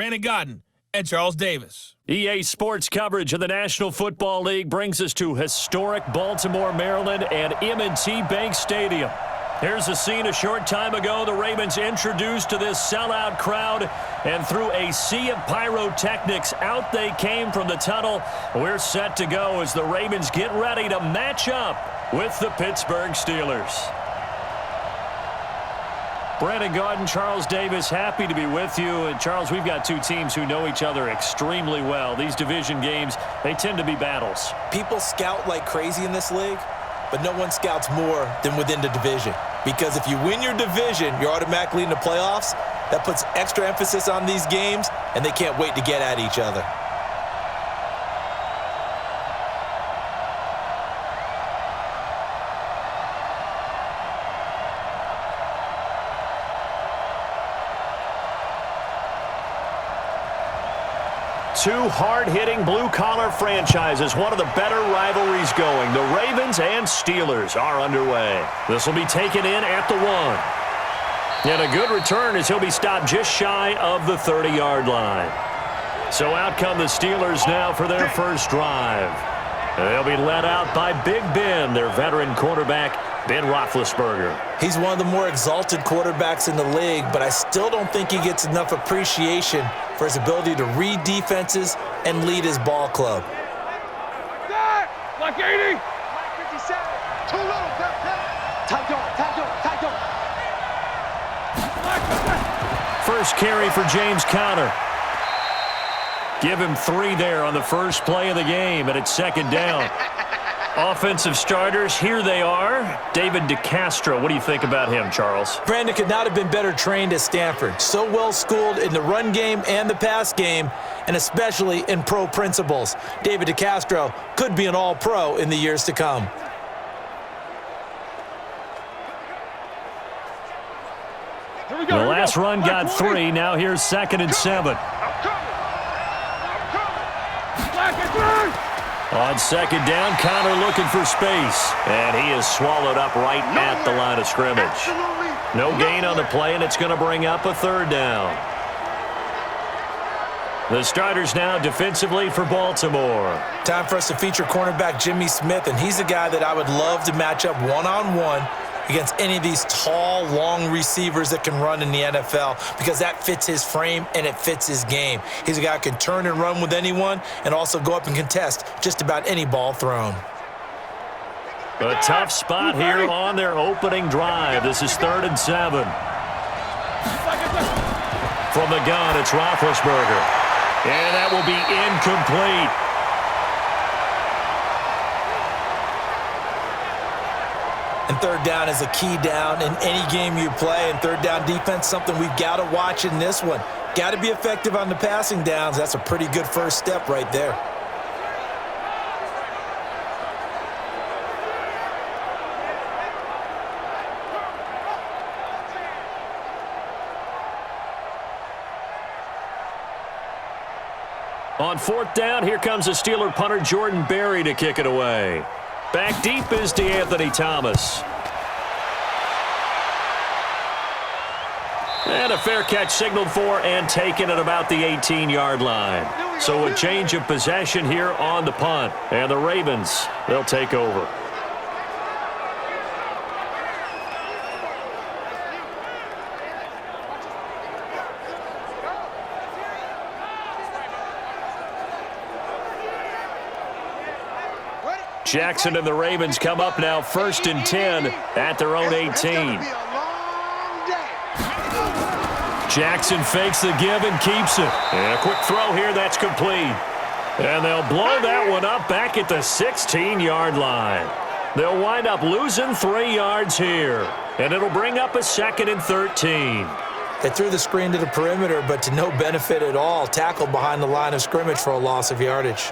Brandon Godden, and Charles Davis. EA Sports coverage of the National Football League brings us to historic Baltimore, Maryland, and M&T Bank Stadium. Here's a scene a short time ago. The Ravens introduced to this sellout crowd, and through a sea of pyrotechnics, out they came from the tunnel. We're set to go as the Ravens get ready to match up with the Pittsburgh Steelers. Brandon Godden, Charles Davis, happy to be with you. And Charles, we've got two teams who know each other extremely well. These division games, they tend to be battles. People scout like crazy in this league, but no one scouts more than within the division. Because if you win your division, you're automatically in the playoffs. That puts extra emphasis on these games, and they can't wait to get at each other. Two hard-hitting blue-collar franchises, one of the better rivalries going. The Ravens and Steelers are underway. This will be taken in at the 1. And a good return as he'll be stopped just shy of the 30-yard line. So out come the Steelers now for their first drive. They'll be led out by Big Ben, their veteran quarterback, Ben Roethlisberger. He's one of the more exalted quarterbacks in the league, but I still don't think he gets enough appreciation for his ability to read defenses and lead his ball club. Like 80. 57. Too low. Tight door. First carry for James Conner. Give him 3 there on the first play of the game, and it's second down. Offensive starters, here they are. David DeCastro, what do you think about him, Charles? Brandon could not have been better trained at Stanford. So well schooled in the run game and the pass game, and especially in pro principles. David DeCastro could be an all-pro in the years to come. The last run got 3. Now here's 2nd and 7. On second down, Conner looking for space. And he is swallowed up right at the line of scrimmage. No gain on the play, and it's going to bring up a 3rd down. The starters now defensively for Baltimore. Time for us to feature cornerback Jimmy Smith, and he's a guy that I would love to match up one-on-one against any of these tall, long receivers that can run in the NFL, because that fits his frame and it fits his game. He's a guy who can turn and run with anyone and also go up and contest just about any ball thrown. A tough spot here on their opening drive. This is 3rd and 7. From the gun, it's Roethlisberger. And that will be incomplete. And 3rd down is a key down in any game you play. And 3rd down defense, something we've got to watch in this one. Got to be effective on the passing downs. That's a pretty good first step right there. On 4th down, here comes the Steeler punter Jordan Berry to kick it away. Back deep is DeAnthony Thomas. And a fair catch signaled for and taken at about the 18-yard line. So a change of possession here on the punt. And the Ravens, they'll take over. Jackson and the Ravens come up now 1st and 10 at their own 18. Jackson fakes the give and keeps it. And a quick throw here, that's complete. And they'll blow that one up back at the 16-yard line. They'll wind up losing 3 yards here. And it'll bring up a 2nd and 13. They threw the screen to the perimeter, but to no benefit at all. Tackled behind the line of scrimmage for a loss of yardage.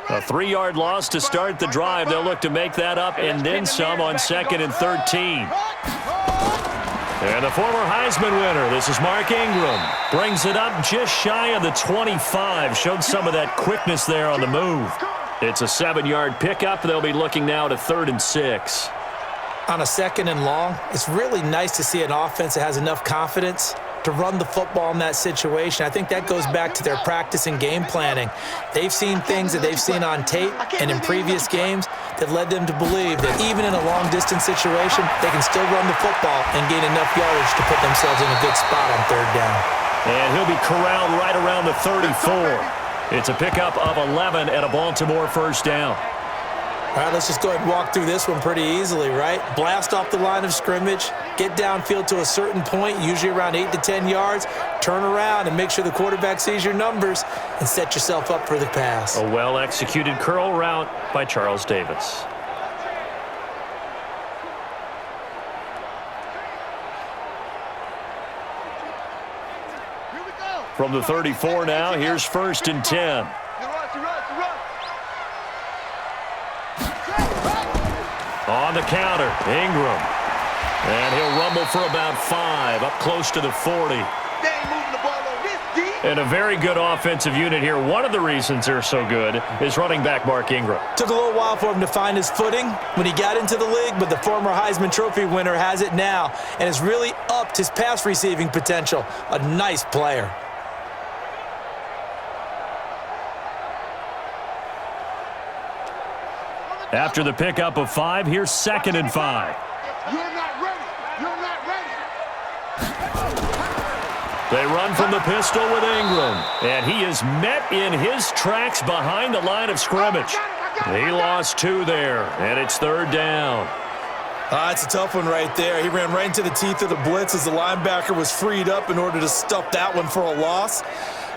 A 3-yard loss to start the drive. They'll look to make that up and then some on 2nd and 13. And the former Heisman winner, this is Mark Ingram, brings it up just shy of the 25. Showed some of that quickness there on the move. It's a 7-yard pickup. They'll be looking now to 3rd and 6. On a 2nd and long, it's really nice to see an offense that has enough confidence to run the football in that situation. I think that goes back to their practice and game planning. They've seen things that they've seen on tape and in previous games that led them to believe that even in a long-distance situation, they can still run the football and gain enough yardage to put themselves in a good spot on 3rd down. And he'll be corralled right around the 34. It's a pickup of 11 at a Baltimore 1st down. All right, let's just go ahead and walk through this one pretty easily, right? Blast off the line of scrimmage, get downfield to a certain point, usually around 8 to 10 yards, turn around and make sure the quarterback sees your numbers and set yourself up for the pass. A well-executed curl route by Charles Davis. From the 34 now, here's 1st and 10. On the counter, Ingram. And he'll rumble for about 5, up close to the 40. And a very good offensive unit here. One of the reasons they're so good is running back Mark Ingram. Took a little while for him to find his footing when he got into the league, but the former Heisman Trophy winner has it now and has really upped his pass receiving potential. A nice player. After the pickup of 5, here's 2nd and 5. You're not ready. You're not ready. They run from the pistol with Ingram. And he is met in his tracks behind the line of scrimmage. He lost 2 there, and it's 3rd down. It's a tough one right there. He ran right into the teeth of the blitz as the linebacker was freed up in order to stuff that one for a loss.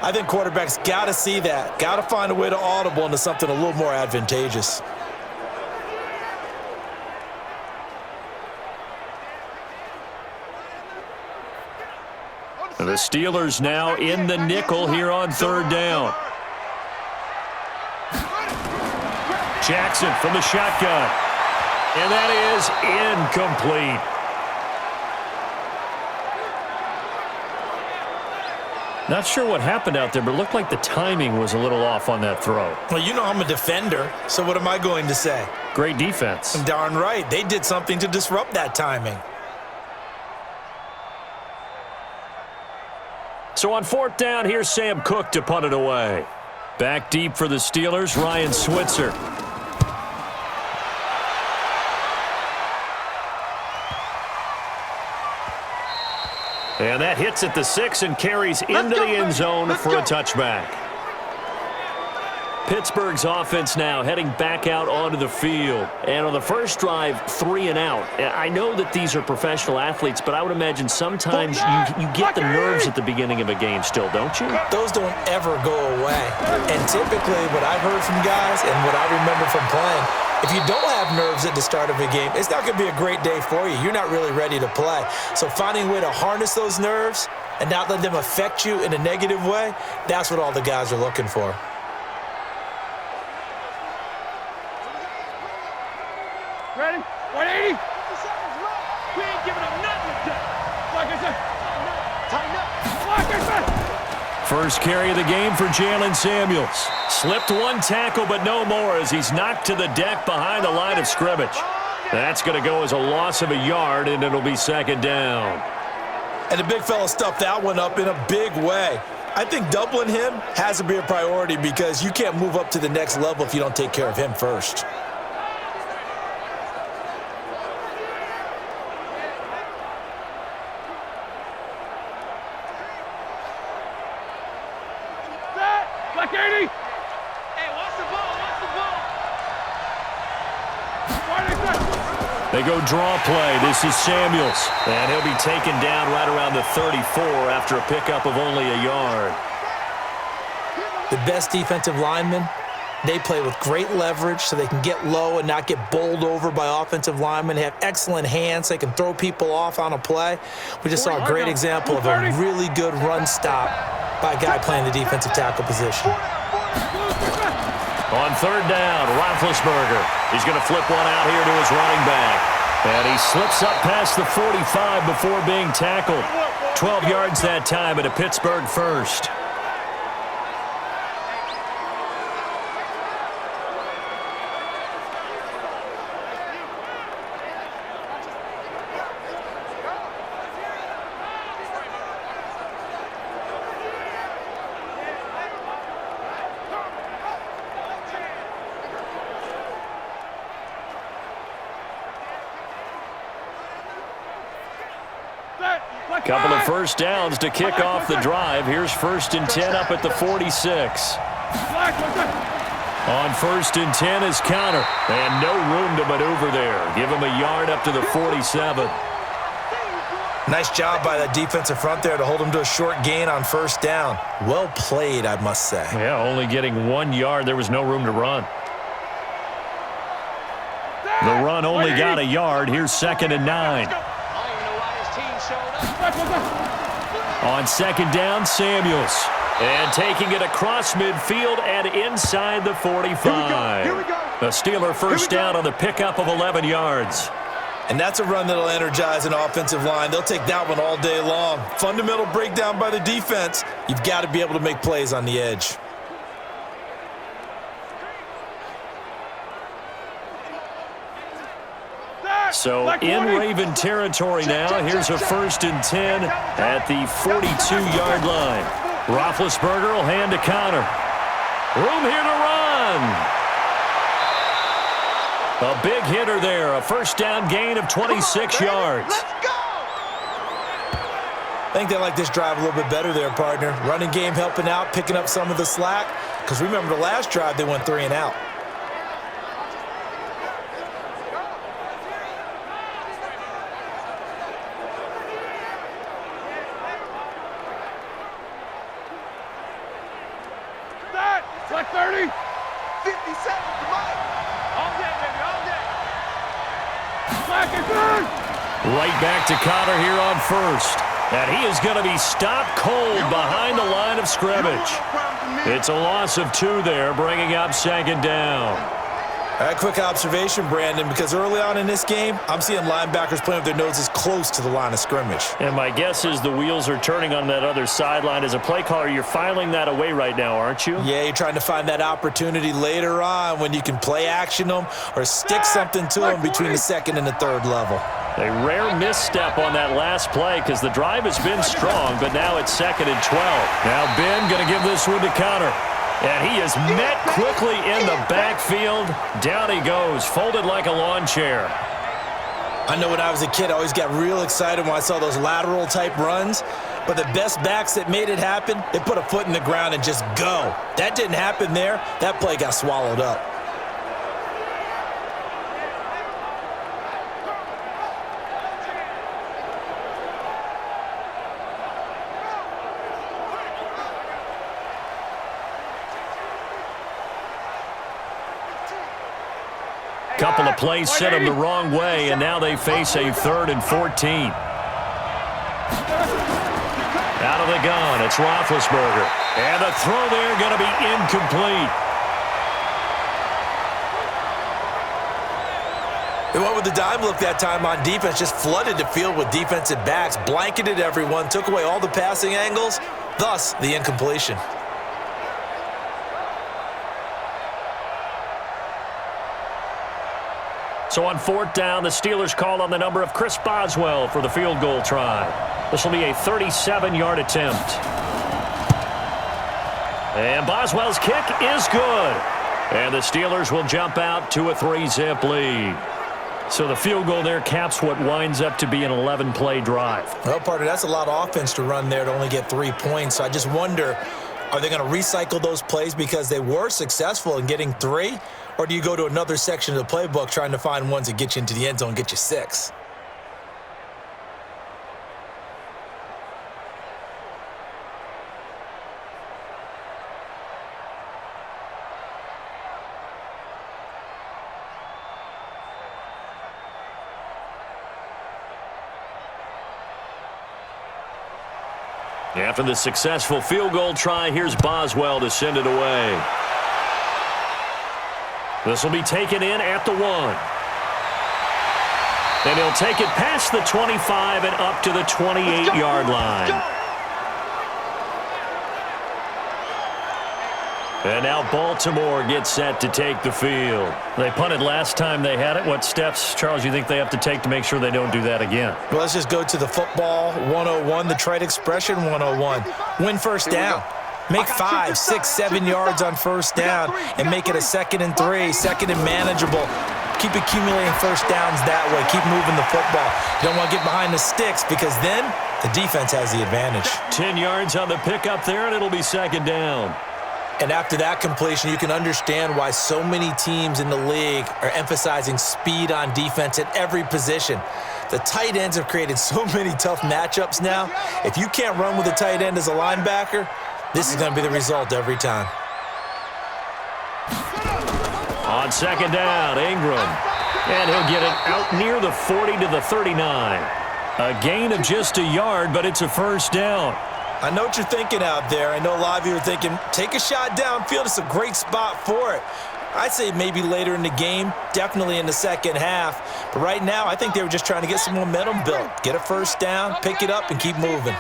I think quarterbacks got to see that. Got to find a way to audible into something a little more advantageous. The Steelers now in the nickel here on 3rd down. Jackson from the shotgun. And that is incomplete. Not sure what happened out there, but it looked like the timing was a little off on that throw. Well, you know I'm a defender, so what am I going to say? Great defense. Darn right. They did something to disrupt that timing. So on 4th down, here's Sam Cook to punt it away. Back deep for the Steelers, Ryan Switzer. And that hits at the 6 and carries into the end zone for a touchback. Pittsburgh's offense now heading back out onto the field. And on the first drive, 3 and out. I know that these are professional athletes, but I would imagine sometimes you get the nerves at the beginning of a game still, don't you? Those don't ever go away. And typically what I've heard from guys and what I remember from playing, if you don't have nerves at the start of a game, it's not going to be a great day for you. You're not really ready to play. So finding a way to harness those nerves and not let them affect you in a negative way, that's what all the guys are looking for. Ready? 180. We ain't giving up nothing. Like I said, tighten up. Like I said. First carry of the game for Jalen Samuels. Slipped 1 tackle, but no more as he's knocked to the deck behind the line of scrimmage. That's going to go as a loss of a yard, and it'll be 2nd down. And the big fella stuffed that one up in a big way. I think doubling him has to be a priority because you can't move up to the next level if you don't take care of him first. Like 80. Hey, watch the ball. Watch the ball. They go draw play. This is Samuels. And he'll be taken down right around the 34 after a pickup of only a yard. The best defensive linemen, they play with great leverage so they can get low and not get bowled over by offensive linemen. They have excellent hands. They can throw people off on a play. We just saw a great example of a really good run stop by a guy playing the defensive tackle position. On 3rd down, Roethlisberger. He's going to flip one out here to his running back. And he slips up past the 45 before being tackled. 12 yards that time at a Pittsburgh first. Couple of first downs to kick off the drive. Here's 1st and 10 up at the 46. On 1st and 10 is Connor. And no room to maneuver there. Give him a yard up to the 47. Nice job by that defensive front there to hold him to a short gain on 1st down. Well played, I must say. Yeah, only getting 1 yard. There was no room to run. The run only got a yard. Here's 2nd and 9. On 2nd down, Samuels. And taking it across midfield and inside the 45. The Steeler first down on the pickup of 11 yards. And that's a run that'll energize an offensive line. They'll take that one all day long. Fundamental breakdown by the defense. You've got to be able to make plays on the edge. So in Raven territory now. Here's a 1st and 10 at the 42-yard line. Roethlisberger will hand to Connor. Room here to run. A big hitter there. A 1st down gain of 26 yards. I think they like this drive a little bit better there, partner. Running game helping out, picking up some of the slack. Because remember the last drive, they went 3 and out. Like 30. 57, come on. All day, baby, all day. Back and good. Right back to Connor here on 1st. And he is going to be stopped cold behind the line of scrimmage. It's a loss of 2 there, bringing up 2nd down. A quick observation, Brandon, because early on in this game, I'm seeing linebackers playing with their noses close to the line of scrimmage. And my guess is the wheels are turning on that other sideline. As a play caller, you're filing that away right now, aren't you? Yeah, you're trying to find that opportunity later on when you can play action them or stick something to them between the 2nd and the 3rd level. A rare misstep on that last play because the drive has been strong, but now it's 2nd and 12. Now Ben going to give this one to Connor. And he is met quickly in the backfield. Down he goes, folded like a lawn chair. I know when I was a kid, I always got real excited when I saw those lateral-type runs. But the best backs that made it happen, they put a foot in the ground and just go. That didn't happen there. That play got swallowed up. Couple of plays sent them the wrong way, and now they face a 3rd and 14. Out of the gun, it's Roethlisberger. And the throw there going to be incomplete. They went with the dime look that time on defense, just flooded the field with defensive backs, blanketed everyone, took away all the passing angles, thus the incompletion. So on 4th down, the Steelers call on the number of Chris Boswell for the field goal try. This will be a 37-yard attempt. And Boswell's kick is good. And the Steelers will jump out to a 3-zip lead. So the field goal there caps what winds up to be an 11-play drive. Well, partner, that's a lot of offense to run there to only get 3 points. So I just wonder, are they going to recycle those plays because they were successful in getting 3? Or do you go to another section of the playbook trying to find ones that get you into the end zone and get you 6? After the successful field goal try, here's Boswell to send it away. This will be taken in at the 1. And he'll take it past the 25 and up to the 28-yard line. And now Baltimore gets set to take the field. They punted last time they had it. What steps, Charles, you think they have to take to make sure they don't do that again? Well, let's just go to the football 101, the trade expression 101. Win first down. Make 5, 6, 7 yards on first down and make it a 2nd and 3, 2nd and manageable. Keep accumulating first downs that way. Keep moving the football. You don't want to get behind the sticks because then the defense has the advantage. 10 yards on the pickup there, and it'll be 2nd down. And after that completion, you can understand why so many teams in the league are emphasizing speed on defense at every position. The tight ends have created so many tough matchups now. If you can't run with a tight end as a linebacker, this is going to be the result every time. On 2nd down, Ingram. And he'll get it out near the 40 to the 39. A gain of just a yard, but it's a first down. I know what you're thinking out there. I know a lot of you are thinking, take a shot downfield. It's a great spot for it. I'd say maybe later in the game, definitely in the second half. But right now, I think they were just trying to get some momentum built. Get a first down, pick it up, and keep moving.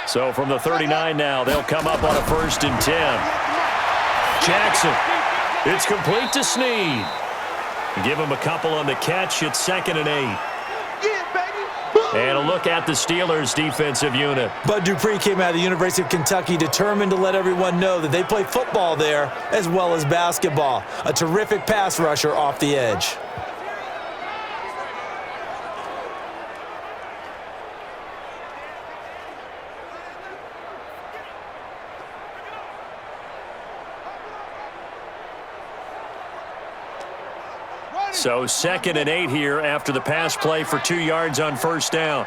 So from the 39 now, they'll come up on a 1st and 10. Jackson. It's complete to Snead. Give him a couple on the catch. It's 2nd and 8. And a look at the Steelers' defensive unit. Bud Dupree came out of the University of Kentucky determined to let everyone know that they play football there as well as basketball. A terrific pass rusher off the edge. So 2nd and 8 here after the pass play for 2 yards on first down.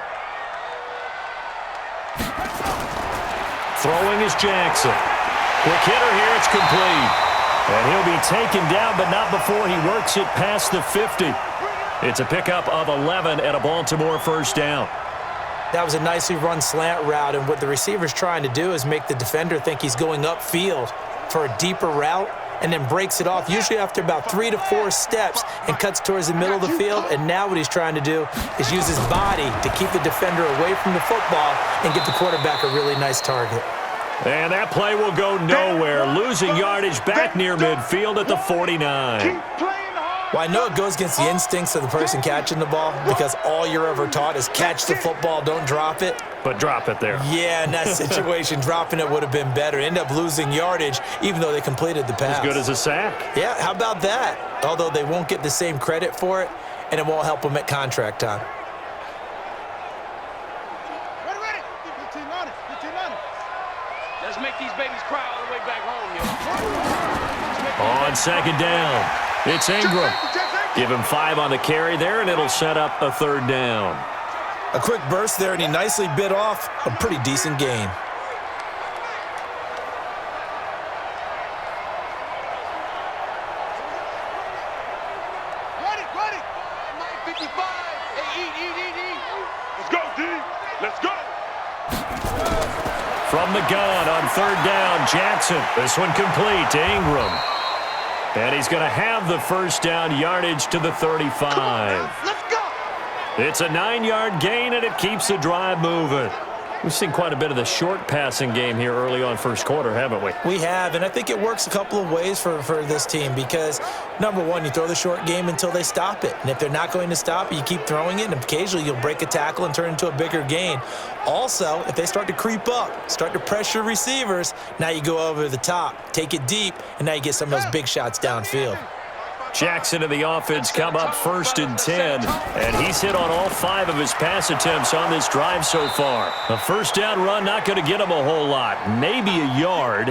Throwing is Jackson. Quick hitter here, it's complete. And he'll be taken down, but not before he works it past the 50. It's a pickup of 11 and a Baltimore first down. That was a nicely run slant route, and what the receiver's trying to do is make the defender think he's going upfield for a deeper route, and then breaks it off, usually after about 3 to 4 steps, and cuts towards the middle of the field. And now what he's trying to do is use his body to keep the defender away from the football and get the quarterback a really nice target. And that play will go nowhere, losing yardage back near midfield at the 49. Well, I know it goes against the instincts of the person catching the ball because all you're ever taught is catch the football, don't drop it. But drop it there. Yeah, in that situation, dropping it would have been better. End up losing yardage, even though they completed the pass. As good as a sack. Yeah, how about that? Although they won't get the same credit for it, and it won't help them at contract time. Ready. 15 on it. Let's make these babies cry all the way back home, yo. On 2nd down, it's Ingram. Give him 5 on the carry there, and it'll set up a 3rd down. A quick burst there, and he nicely bit off a pretty decent gain. Ready. 55. Hey, eat. Let's go, D. Let's go. From the gun on 3rd down, Jackson. This one complete to Ingram. And he's going to have the first down, yardage to the 35. Let's go. It's a 9-yard gain, and it keeps the drive moving. We've seen quite a bit of the short passing game here early on first quarter, haven't we? We have, and I think it works a couple of ways for this team because, number one, you throw the short game until they stop it. And if they're not going to stop it, you keep throwing it, and occasionally you'll break a tackle and turn it into a bigger gain. Also, if they start to creep up, start to pressure receivers, now you go over the top, take it deep, and now you get some of those big shots downfield. Jackson and the offense come up 1st and 10, and he's hit on all 5 of his pass attempts on this drive so far. A first down run not going to get him a whole lot, maybe a yard.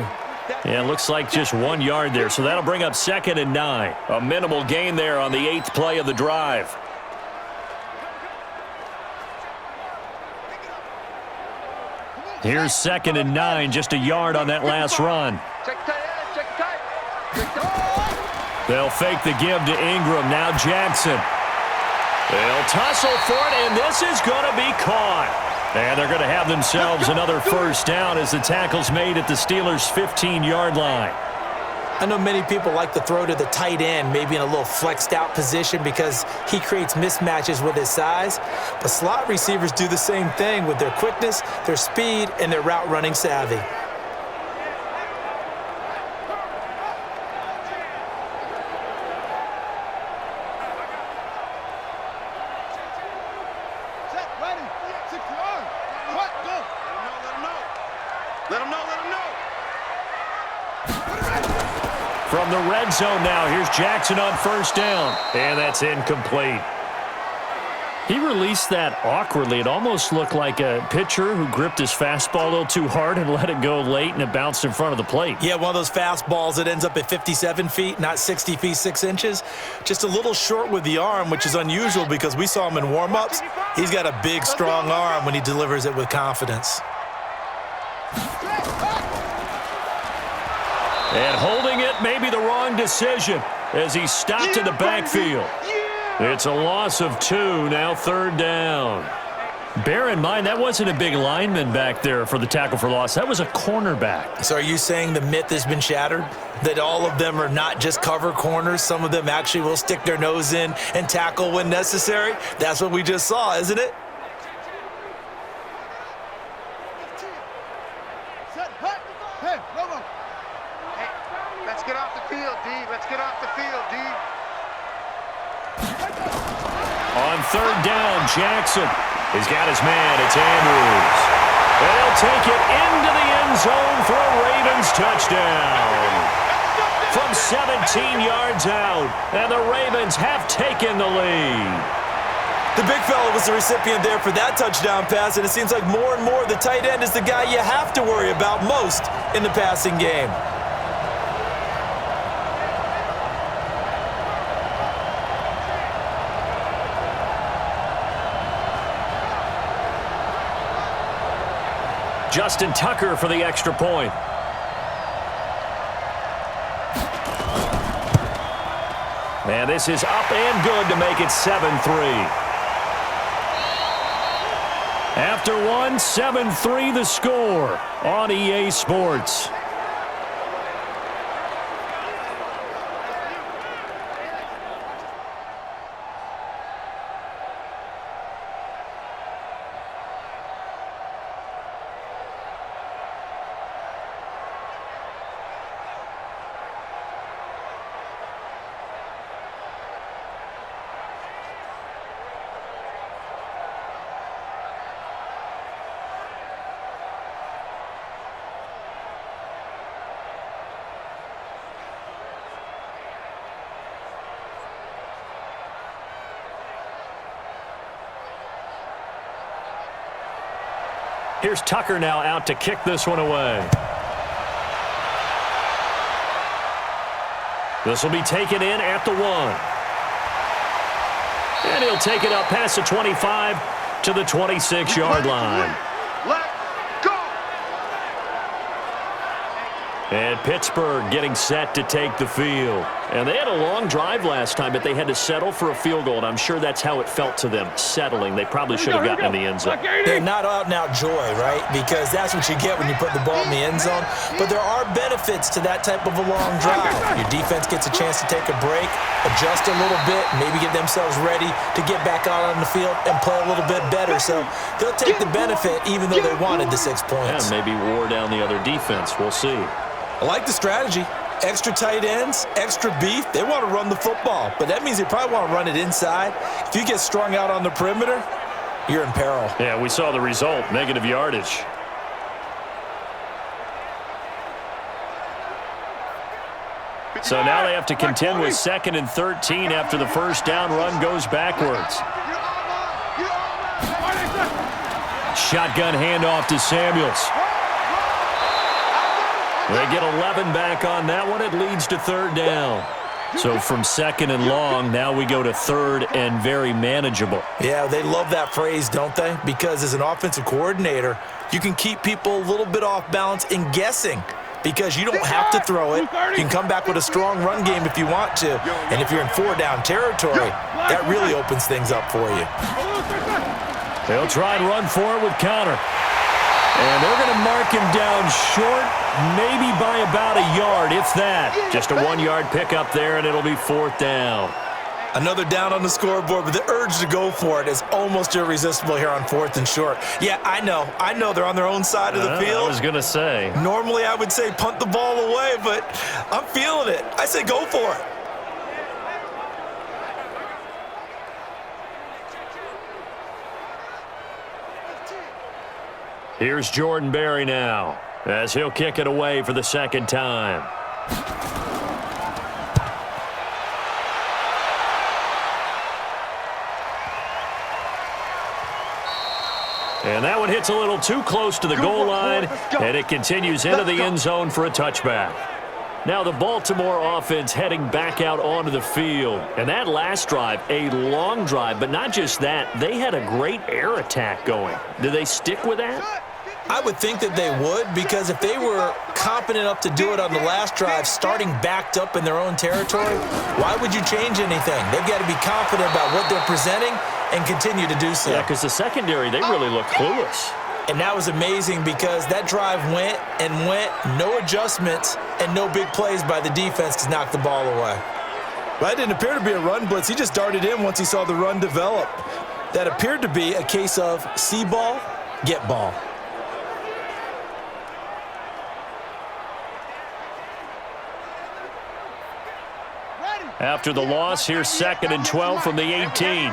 Yeah, looks like just 1 yard there, so that'll bring up 2nd and 9. A minimal gain there on the 8th play of the drive. Here's 2nd and 9, just a yard on that last run. They'll fake the give to Ingram. Now Jackson. They'll tussle for it, and this is going to be caught. And they're going to have themselves another first down as the tackle's made at the Steelers' 15-yard line. I know many people like to throw to the tight end, maybe in a little flexed out position because he creates mismatches with his size. But slot receivers do the same thing with their quickness, their speed, and their route running savvy. From the red zone now, here's Jackson on first down. And that's incomplete. He released that awkwardly. It almost looked like a pitcher who gripped his fastball a little too hard and let it go late, and it bounced in front of the plate. Yeah, one of those fastballs that ends up at 57 feet, not 60 feet, 6 inches. Just a little short with the arm, which is unusual because we saw him in warm-ups. He's got a big, strong arm when he delivers it with confidence. And holding it may be the wrong decision as he stopped in the backfield. It's a loss of 2, now third down. Bear in mind, that wasn't a big lineman back there for the tackle for loss. That was a cornerback. So are you saying the myth has been shattered? That all of them are not just cover corners? Some of them actually will stick their nose in and tackle when necessary? That's what we just saw, isn't it? On third down, Jackson. He's got his man. It's Andrews. And he'll take it into the end zone for a Ravens touchdown. From 17 yards out, and the Ravens have taken the lead. The big fella was the recipient there for that touchdown pass, and it seems like more and more the tight end is the guy you have to worry about most in the passing game. Justin Tucker for the extra point. And this is up and good to make it 7-3. After one, 7-3 the score on EA Sports. Here's Tucker now out to kick this one away. This will be taken in at the 1. And he'll take it up past the 25 to the 26-yard line. And Pittsburgh getting set to take the field. And they had a long drive last time, but they had to settle for a field goal, and I'm sure that's how it felt to them, settling. They probably should have gotten in the end zone. They're not out-and-out joy, right? Because that's what you get when you put the ball in the end zone. But there are benefits to that type of a long drive. Your defense gets a chance to take a break, adjust a little bit, maybe get themselves ready to get back out on the field and play a little bit better. So they'll take the benefit even though they wanted the 6 points. Yeah, maybe wore down the other defense. We'll see. I like the strategy. Extra tight ends, extra beef. They want to run the football, but that means they probably want to run it inside. If you get strung out on the perimeter, you're in peril. Yeah, we saw the result, negative yardage. So now they have to contend with 2nd and 13 after the first down run goes backwards. Shotgun handoff to Samuels. They get 11 back on that one. It leads to third down. So from 2nd and long, now we go to 3rd and very manageable. Yeah, they love that phrase, don't they? Because as an offensive coordinator, you can keep people a little bit off balance in guessing because you don't have to throw it. You can come back with a strong run game if you want to. And if you're in 4-down territory, that really opens things up for you. They'll try and run for it with Connor. And they're going to mark him down short, maybe by about a yard, if that. Just a 1-yard pickup there, and it'll be 4th down. Another down on the scoreboard, but the urge to go for it is almost irresistible here on 4th and short. Yeah, I know they're on their own side of the field. I was going to say. Normally I would say punt the ball away, but I'm feeling it. I say go for it. Here's Jordan Berry now, as he'll kick it away for the 2nd time. And that one hits a little too close to the goal line, and it continues into the end zone for a touchback. Now the Baltimore offense heading back out onto the field. And that last drive, a long drive, but not just that, they had a great air attack going. Do they stick with that? I would think that they would, because if they were competent enough to do it on the last drive, starting backed up in their own territory, why would you change anything? They've got to be confident about what they're presenting and continue to do so. Yeah, because the secondary, they really look clueless. And that was amazing because that drive went and went, no adjustments and no big plays by the defense to knock the ball away. Well, that didn't appear to be a run blitz. He just darted in once he saw the run develop. That appeared to be a case of see ball, get ball. After the loss, here's 2nd and 12 from the 18.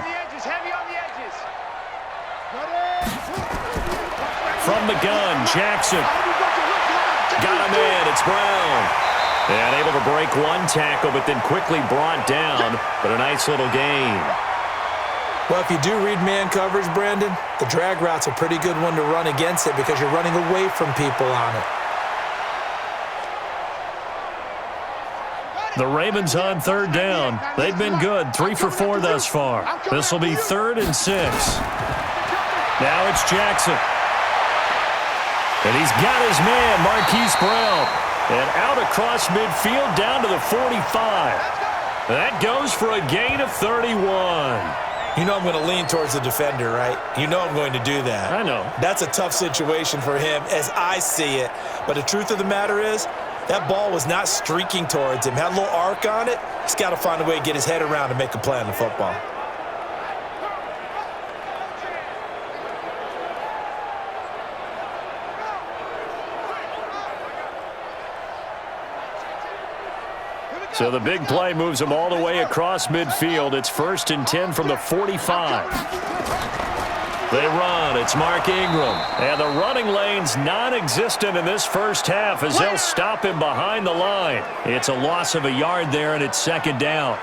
From the gun, Jackson. Got him in, it's Brown. And able to break one tackle, but then quickly brought down. But a nice little gain. Well, if you do read man coverage, Brandon, the drag route's a pretty good one to run against it because you're running away from people on it. The Ravens on 3rd down. They've been good, 3 for 4 thus far. This will be 3rd and 6. Now it's Jackson. And he's got his man, Marquise Brown. And out across midfield down to the 45. That goes for a gain of 31. You know I'm going to lean towards the defender, right? You know I'm going to do that. I know. That's a tough situation for him as I see it. But the truth of the matter is, that ball was not streaking towards him. Had a little arc on it. He's got to find a way to get his head around and make a play on the football. So the big play moves him all the way across midfield. It's 1st and 10 from the 45. They run. It's Mark Ingram. And the running lane's non-existent in this first half as they'll stop him behind the line. It's a loss of a yard there, and it's 2nd down.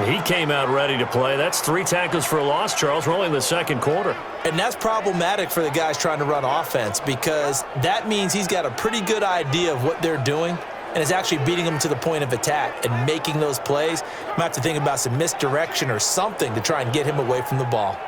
He came out ready to play. That's 3 tackles for a loss, Charles. We're only in the 2nd quarter. And that's problematic for the guys trying to run offense because that means he's got a pretty good idea of what they're doing and is actually beating them to the point of attack and making those plays. Might have to think about some misdirection or something to try and get him away from the ball.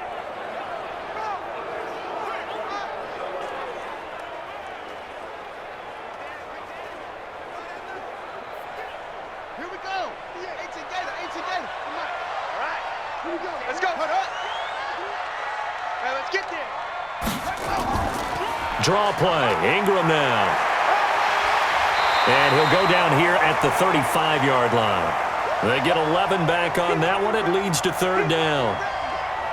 Draw play. Ingram now. And he'll go down here at the 35-yard line. They get 11 back on that one. It leads to 3rd down.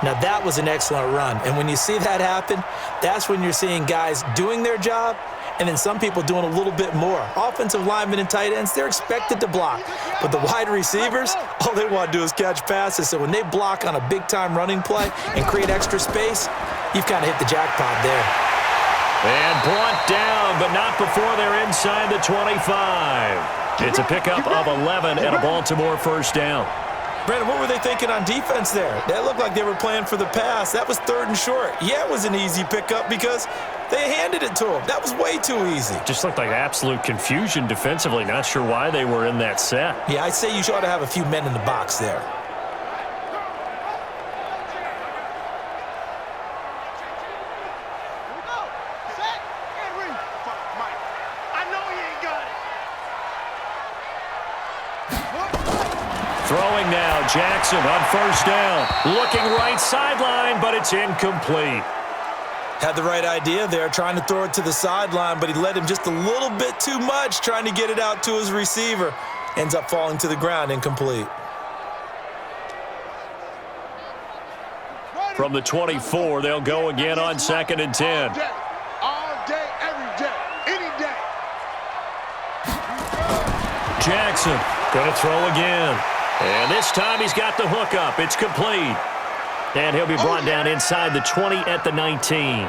Now, that was an excellent run. And when you see that happen, that's when you're seeing guys doing their job and then some people doing a little bit more. Offensive linemen and tight ends, they're expected to block. But the wide receivers, all they want to do is catch passes. So when they block on a big-time running play and create extra space, you've kind of hit the jackpot there. And brought down, but not before they're inside the 25. It's a pickup of 11 and a Baltimore 1st down. Brandon, what were they thinking on defense there? That looked like they were playing for the pass. That was 3rd and short. Yeah, it was an easy pickup because they handed it to him. That was way too easy. Just looked like absolute confusion defensively. Not sure why they were in that set. Yeah, I'd say you ought to have a few men in the box there. Throwing now, Jackson on 1st down. Looking right sideline, but it's incomplete. Had the right idea there, trying to throw it to the sideline, but he led him just a little bit too much, trying to get it out to his receiver. Ends up falling to the ground, incomplete. From the 24, they'll go again on 2nd and 10. All day, every day, any day. Jackson going to throw again. And this time he's got the hook up. It's complete. And he'll be brought down inside the 20 at the 19.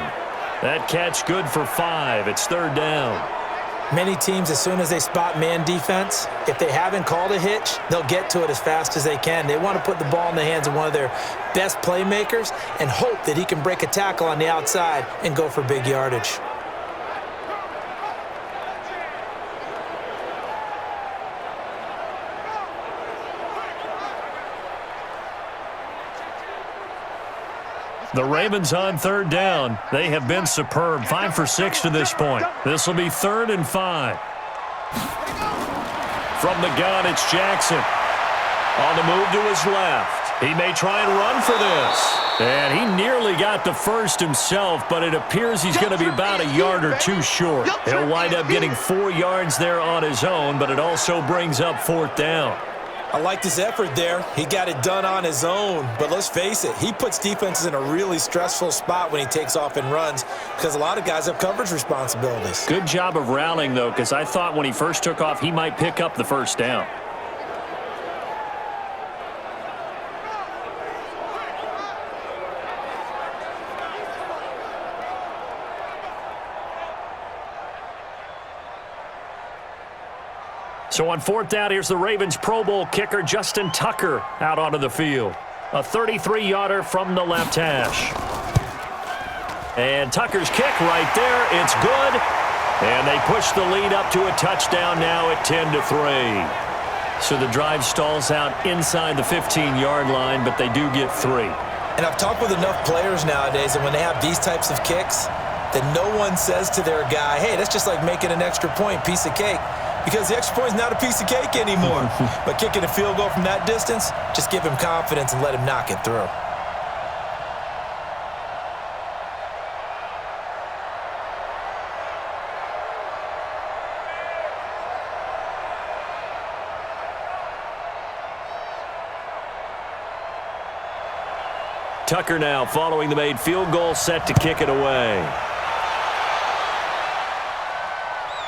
That catch good for 5. It's 3rd down. Many teams, as soon as they spot man defense, if they haven't called a hitch, they'll get to it as fast as they can. They want to put the ball in the hands of one of their best playmakers and hope that he can break a tackle on the outside and go for big yardage. The Ravens on 3rd down. They have been superb. 5 for 6 to this point. This will be 3rd and 5. From the gun, it's Jackson. On the move to his left. He may try and run for this. And he nearly got the first himself, but it appears he's going to be about a yard or two short. He'll wind up getting 4 yards there on his own, but it also brings up 4th down. I liked his effort there. He got it done on his own. But let's face it, he puts defenses in a really stressful spot when he takes off and runs because a lot of guys have coverage responsibilities. Good job of rallying, though, because I thought when he first took off, he might pick up the 1st down. So on 4th down, here's the Ravens Pro Bowl kicker Justin Tucker out onto the field. A 33-yarder from the left hash. And Tucker's kick right there. It's good. And they push the lead up to a touchdown now at 10-3. So the drive stalls out inside the 15-yard line, but they do get 3. And I've talked with enough players nowadays, and when they have these types of kicks, that no one says to their guy, hey, that's just like making an extra point, piece of cake. Because the extra point is not a piece of cake anymore. But kicking a field goal from that distance, just give him confidence and let him knock it through. Tucker now following the made field goal, set to kick it away.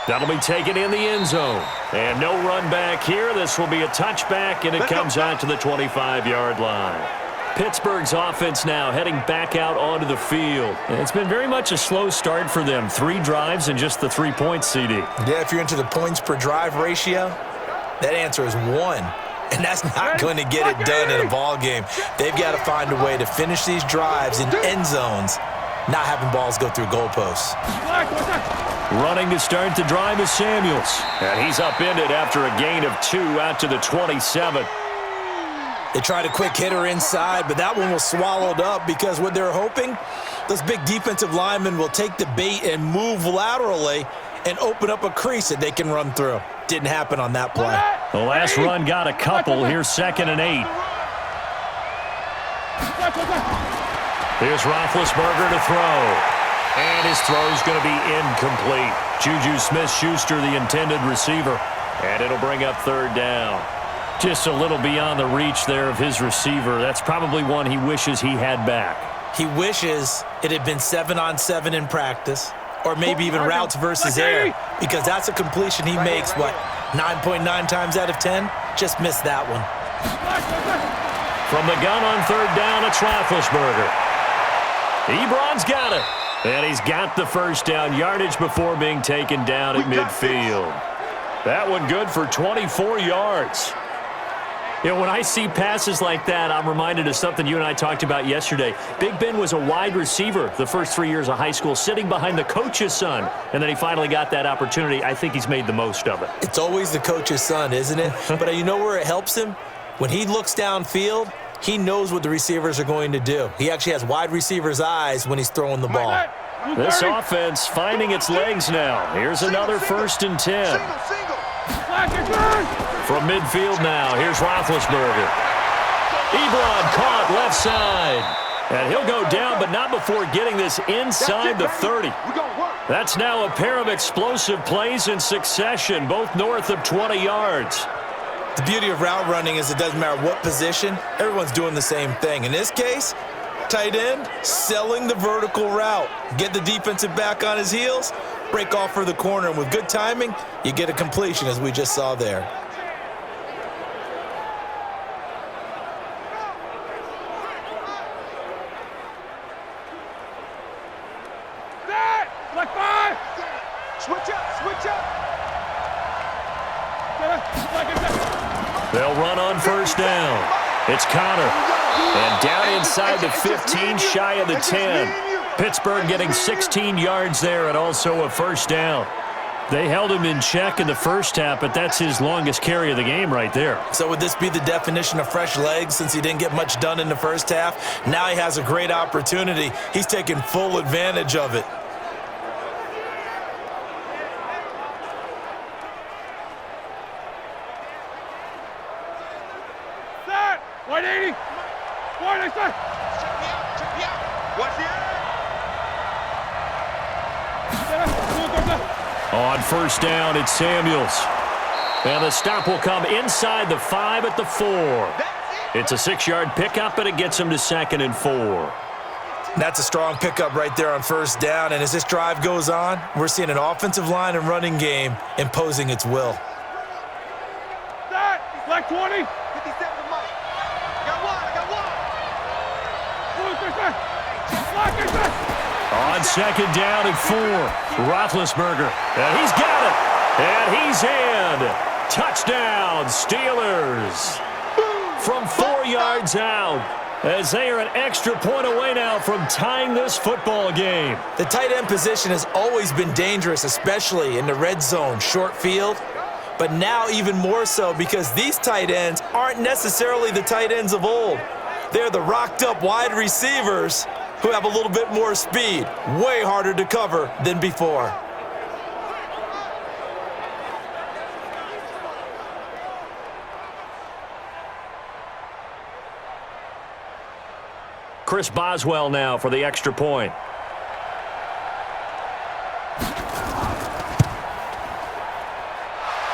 That'll be taken in the end zone. And no run back here. This will be a touchback, and it comes out to the 25-yard line. Pittsburgh's offense now heading back out onto the field. It's been very much a slow start for them. 3 drives and just the 3 points, CD. Yeah, if you're into the points per drive ratio, that answer is 1. And that's not going to get it done in a ball game. They've got to find a way to finish these drives in end zones, not having balls go through goalposts. Running to start the drive is Samuels. And he's upended after a gain of 2 out to the 27. They tried a quick hitter inside, but that one was swallowed up because what they're hoping, those big defensive linemen will take the bait and move laterally and open up a crease that they can run through. Didn't happen on that play. The last run got a couple. Here's 2nd and 8. Here's Roethlisberger to throw. And his throw's going to be incomplete. Juju Smith-Schuster, the intended receiver. And it'll bring up 3rd down. Just a little beyond the reach there of his receiver. That's probably one he wishes he had back. He wishes it had been 7-on-7 in practice, or maybe even routes versus air, because that's a completion he makes, 9.9 times out of 10? Just missed that one. From the gun on 3rd down, it's Roethlisberger. Ebron's got it. And he's got the 1st down, yardage before being taken down at midfield. That one good for 24 yards. You know, when I see passes like that, I'm reminded of something you and I talked about yesterday. Big Ben was a wide receiver the first 3 years of high school, sitting behind the coach's son. And then he finally got that opportunity. I think he's made the most of it. It's always the coach's son, isn't it? But you know where it helps him? When he looks downfield, he knows what the receivers are going to do. He actually has wide receivers' eyes when he's throwing the ball. This offense finding its legs now. Here's another 1st and 10. From midfield now, here's Roethlisberger. Ebron caught left side. And he'll go down, but not before getting this inside the 30. That's now a pair of explosive plays in succession, both north of 20 yards. The beauty of route running is it doesn't matter what position, everyone's doing the same thing. In this case, tight end, selling the vertical route. Get the defensive back on his heels, break off for the corner, and with good timing, you get a completion as we just saw there. Like 5. Switch up. They'll run on first down. It's Connor. And down inside the 15, shy of the 10. Pittsburgh getting 16 yards there and also a first down. They held him in check in the first half, but that's his longest carry of the game right there. So would this be the definition of fresh legs since he didn't get much done in the first half? Now he has a great opportunity. He's taking full advantage of it. Set. 180. 180. Check me out. Watch the end. On first down, it's Samuels. And the stop will come inside the 5 at the 4. It's a 6-yard pickup, and it gets him to 2nd and 4. That's a strong pickup right there on first down. And as this drive goes on, we're seeing an offensive line and running game imposing its will. Set. Like 20. 57 to Mike. I got one. On second down at 4, Roethlisberger. And he's got it. And he's in. Touchdown, Steelers. From 4 yards out, as they are an extra point away now from tying this football game. The tight end position has always been dangerous, especially in the red zone, short field. But now even more so because these tight ends aren't necessarily the tight ends of old. They're the rocked-up wide receivers who have a little bit more speed, way harder to cover than before. Chris Boswell now for the extra point.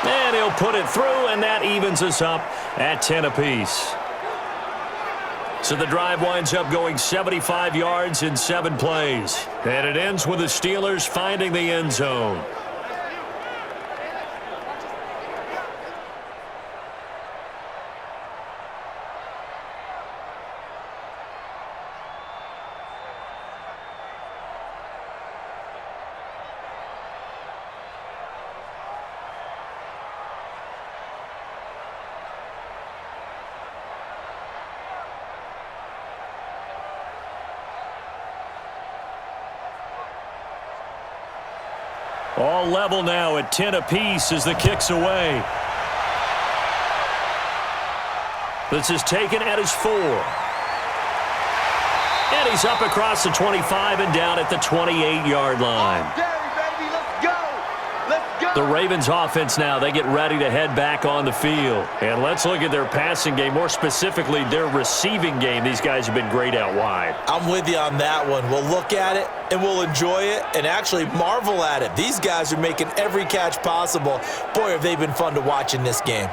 And he'll put it through, and that evens us up at 10 apiece. So the drive winds up going 75 yards in 7 plays. And it ends with the Steelers finding the end zone. All level now at 10 apiece as the kick's away. This is taken at his 4. And he's up across the 25 and down at the 28-yard line. The Ravens offense now, they get ready to head back on the field. And let's look at their passing game, more specifically their receiving game. These guys have been great out wide. I'm with you on that one. We'll look at it and we'll enjoy it and actually marvel at it. These guys are making every catch possible. Boy, have they been fun to watch in this game.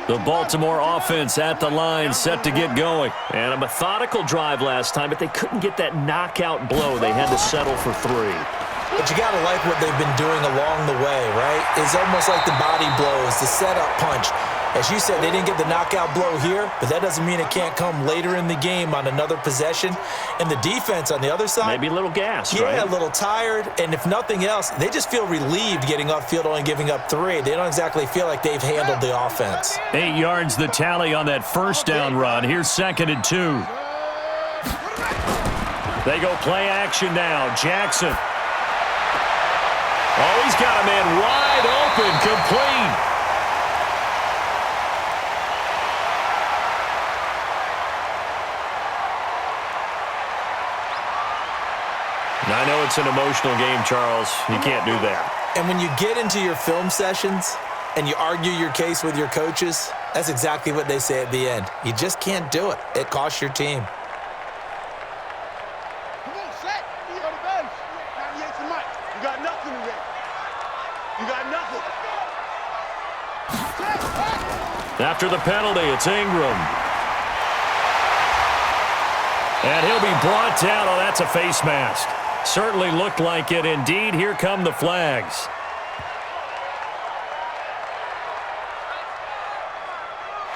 The Baltimore offense at the line, set to get going. And a methodical drive last time, but they couldn't get that knockout blow. They had to settle for 3. But you got to like what they've been doing along the way, right? It's almost like the body blows, the setup punch. As you said, they didn't get the knockout blow here, but that doesn't mean it can't come later in the game on another possession. And the defense on the other side, maybe a little gassed, right? Yeah, a little tired. And if nothing else, they just feel relieved getting upfield, only giving up 3. They don't exactly feel like they've handled the offense. 8 yards the tally on that first down run. Here's 2nd and 2. They go play action now. Jackson. Oh, he's got a man wide open, complete. I know it's an emotional game, Charles. You can't do that. And when you get into your film sessions and you argue your case with your coaches, that's exactly what they say at the end. You just can't do it. It costs your team. Come on, set. You on the bench. 98 to Mike. You got nothing today. You got nothing. After the penalty, it's Ingram. And he'll be brought down. Oh, that's a face mask. Certainly looked like it. Indeed, here come the flags.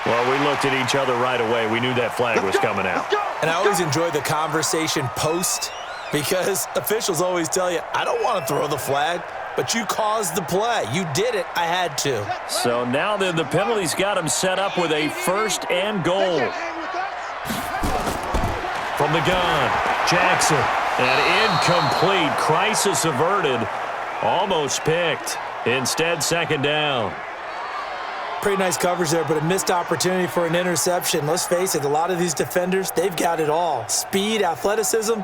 Well, we looked at each other right away. We knew that flag was coming out. And I always enjoy the conversation post because officials always tell you, I don't want to throw the flag, but you caused the play. You did it. I had to. So now then the penalty's got him set up with a first and goal. From the gun, Jackson. An incomplete. Crisis averted. Almost picked. Instead, second down. Pretty nice coverage there, but a missed opportunity for an interception. Let's face it, a lot of these defenders, they've got it all. Speed, athleticism,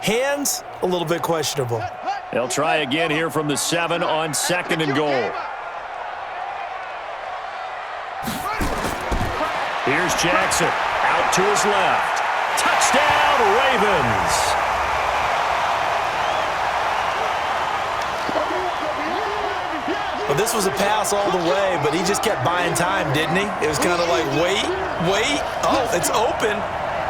hands, a little bit questionable. They'll try again here from the 7 on second and goal. Here's Jackson. Out to his left. Touchdown, Ravens. Well, this was a pass all the way, but he just kept buying time, didn't he? It was kind of like, wait. Oh, it's open.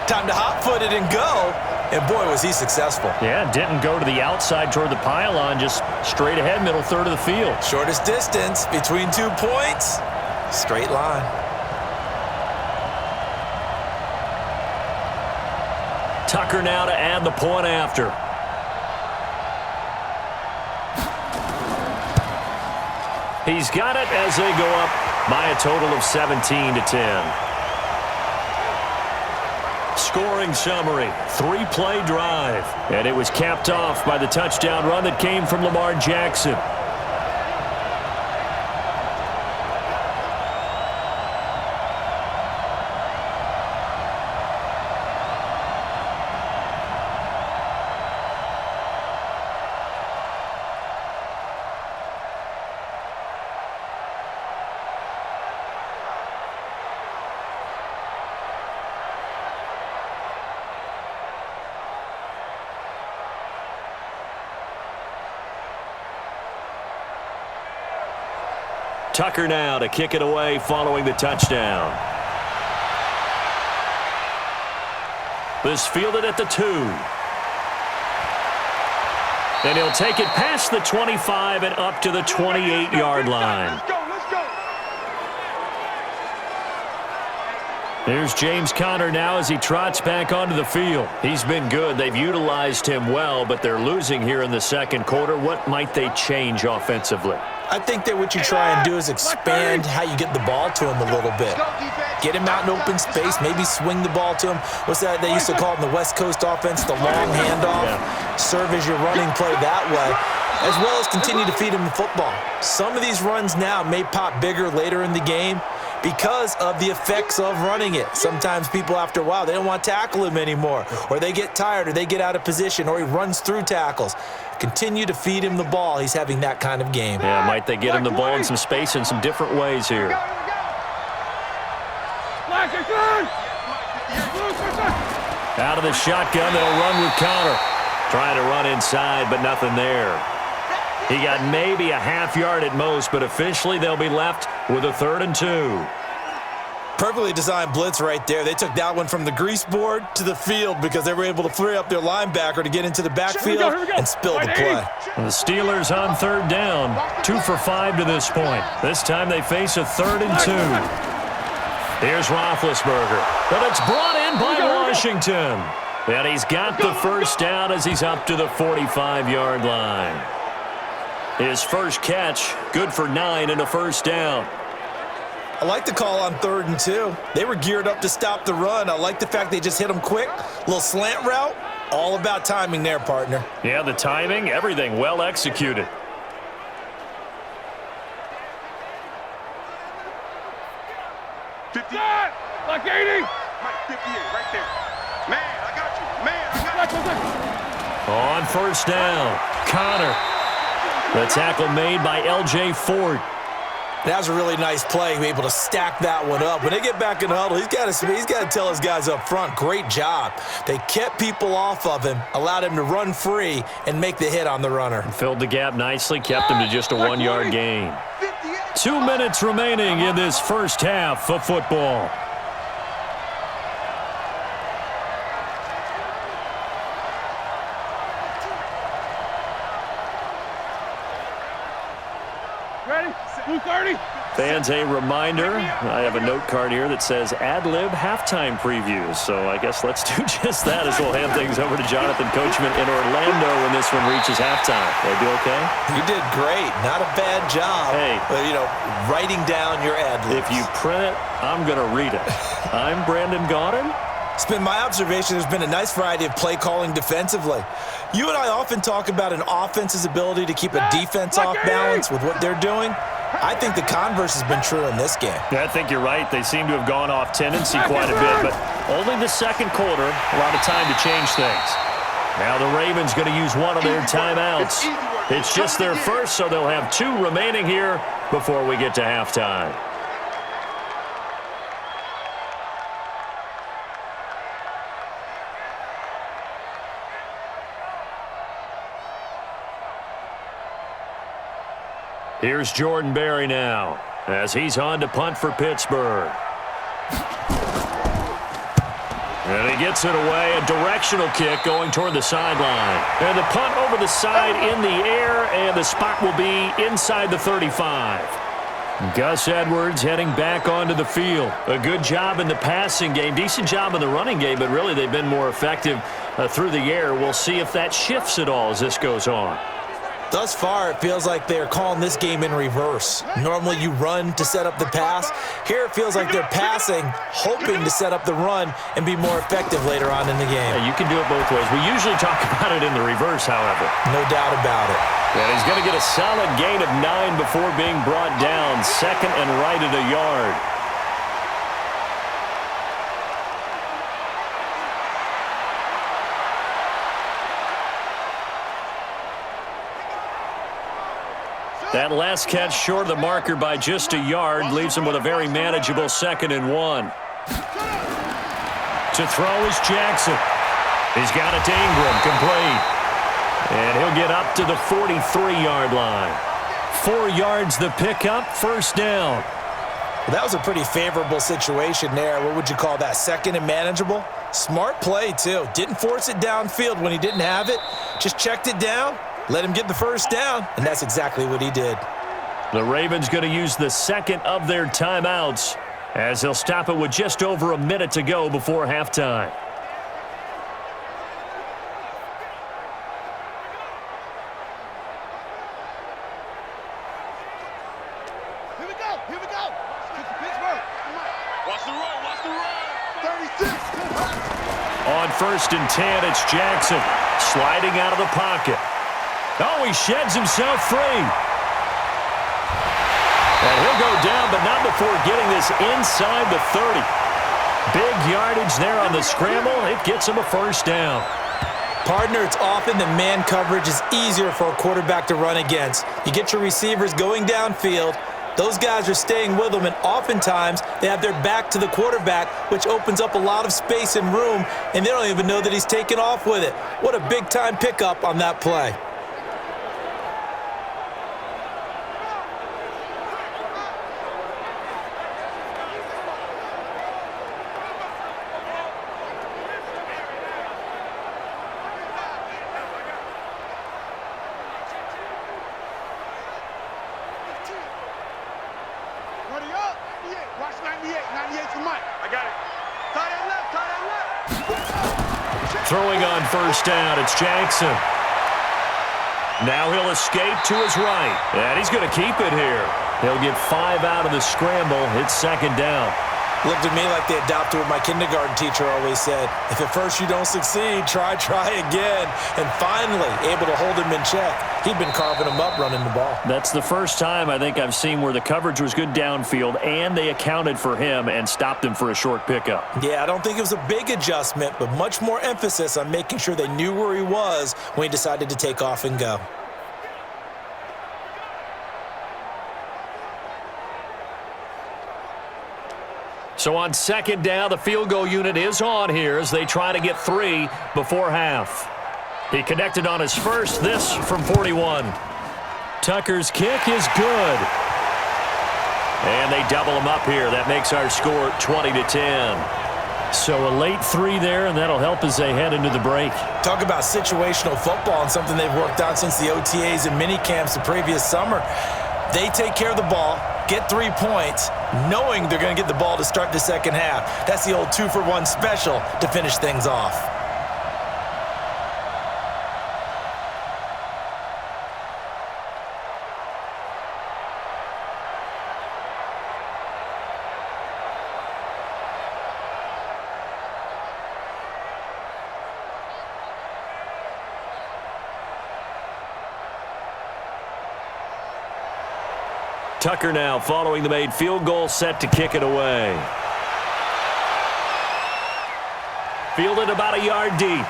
Time to hot-foot it and go. And, boy, was he successful. Yeah, didn't go to the outside toward the pylon, just straight ahead, middle third of the field. Shortest distance between 2 points. Straight line. Tucker now to add the point after. He's got it as they go up by a total of 17-10. Scoring summary, 3-play drive. And it was capped off by the touchdown run that came from Lamar Jackson. Tucker now to kick it away following the touchdown. This fielded at the 2. And he'll take it past the 25 and up to the 28-yard line. Let's go, let's go. Here's James Conner now as he trots back onto the field. He's been good. They've utilized him well, but they're losing here in the second quarter. What might they change offensively? I think that what you try and do is expand how you get the ball to him a little bit. Get him out in open space, maybe swing the ball to him. What's that they used to call it in the West Coast offense, the long handoff? Yeah. Serve as your running play that way, as well as continue to feed him the football. Some of these runs now may pop bigger later in the game because of the effects of running it. Sometimes people, after a while, they don't want to tackle him anymore, or they get tired, or they get out of position, or he runs through tackles. Continue to feed him the ball. He's having that kind of game. Yeah, might they get him the ball in some space in some different ways here. Out of the shotgun, they'll run with Conner. Trying to run inside, but nothing there. He got maybe a half yard at most, but officially they'll be left with a 3rd and 2. Perfectly designed blitz right there. They took that one from the grease board to the field because they were able to free up their linebacker to get into the backfield and spill the play. The Steelers on 3rd down, 2 for 5 to this point. This time they face a 3rd and 2. Here's Roethlisberger, but it's brought in by Washington. And he's got the first down as he's up to the 45-yard line. His first catch, good for 9 and a first down. I like the call on 3rd and 2. They were geared up to stop the run. I like the fact they just hit him quick. Little slant route. All about timing there, partner. Yeah, the timing, everything well executed. Like 80. Mike, 58, right there. Man, I got you. Man, I got you. On first down, Connor. The tackle made by L.J. Ford. That was a really nice play, be able to stack that one up. When they get back in the huddle, he's got to tell his guys up front, great job. They kept people off of him, allowed him to run free, and make the hit on the runner. Filled the gap nicely, kept him to just a 1-yard gain. 2 minutes remaining in this first half of football. Ready? 2:30. Fans, a reminder, I have a note card here that says ad-lib halftime previews. So I guess let's do just that as we'll hand things over to Jonathan Coachman in Orlando when this one reaches halftime. Will I be okay? You did great. Not a bad job. Hey. Writing down your ad-libs. If you print it, I'm going to read it. I'm Brandon Gaudin. It's been my observation there's been a nice variety of play calling defensively. You and I often talk about an offense's ability to keep a defense off balance with what they're doing. I think the converse has been true in this game. Yeah, I think you're right. They seem to have gone off tendency quite a bit, but only the second quarter, a lot of time to change things. Now the Ravens going to use one of their timeouts. It's just their first, so they'll have 2 remaining here before we get to halftime. Here's Jordan Berry now, as he's on to punt for Pittsburgh. And he gets it away, a directional kick going toward the sideline. And the punt over the side in the air, and the spot will be inside the 35. Gus Edwards heading back onto the field. A good job in the passing game, decent job in the running game, but really they've been more effective through the air. We'll see if that shifts at all as this goes on. Thus far, it feels like they're calling this game in reverse. Normally you run to set up the pass. Here it feels like they're passing, hoping to set up the run and be more effective later on in the game. Yeah, you can do it both ways. We usually talk about it in the reverse, however. No doubt about it. And he's going to get a solid gain of 9 before being brought down. Second and right at a yard. That last catch short of the marker by just a yard leaves him with a very manageable 2nd and 1. To throw is Jackson. He's got it to Ingram, complete. And he'll get up to the 43-yard line. 4 yards the pickup, first down. Well, that was a pretty favorable situation there. What would you call that, 2nd and manageable? Smart play, too. Didn't force it downfield when he didn't have it. Just checked it down. Let him get the first down, and that's exactly what he did. The Ravens going to use the second of their timeouts as they'll stop it with just over a minute to go before halftime. Here we go. Here we go. Pittsburgh. Watch the run. Watch the run. 36. On 1st and 10, it's Jackson sliding out of the pocket. Oh, he sheds himself free. And he'll go down, but not before getting this inside the 30. Big yardage there on the scramble. It gets him a first down. Partner, it's often that man coverage is easier for a quarterback to run against. You get your receivers going downfield. Those guys are staying with them, and oftentimes they have their back to the quarterback, which opens up a lot of space and room, and they don't even know that he's taken off with it. What a big-time pickup on that play. Throwing on first down, it's Jackson. Now he'll escape to his right, and he's going to keep it here. He'll get 5 out of the scramble. It's 2nd down. Looked at me like they adopted what my kindergarten teacher always said. If at first you don't succeed, try again. And finally, able to hold him in check. He'd been carving him up running the ball. That's the first time I think I've seen where the coverage was good downfield and they accounted for him and stopped him for a short pickup. Yeah, I don't think it was a big adjustment, but much more emphasis on making sure they knew where he was when he decided to take off and go. So on second down, the field goal unit is on here as they try to get 3 before half. He connected on his first, this from 41. Tucker's kick is good. And they double him up here. That makes our score 20-10. So a late 3 there, and that'll help as they head into the break. Talk about situational football and something they've worked on since the OTAs and mini camps the previous summer. They take care of the ball, get 3 points, knowing they're going to get the ball to start the second half. That's the old 2-for-1 special to finish things off. Tucker now following the made field goal, set to kick it away. Fielded about a yard deep.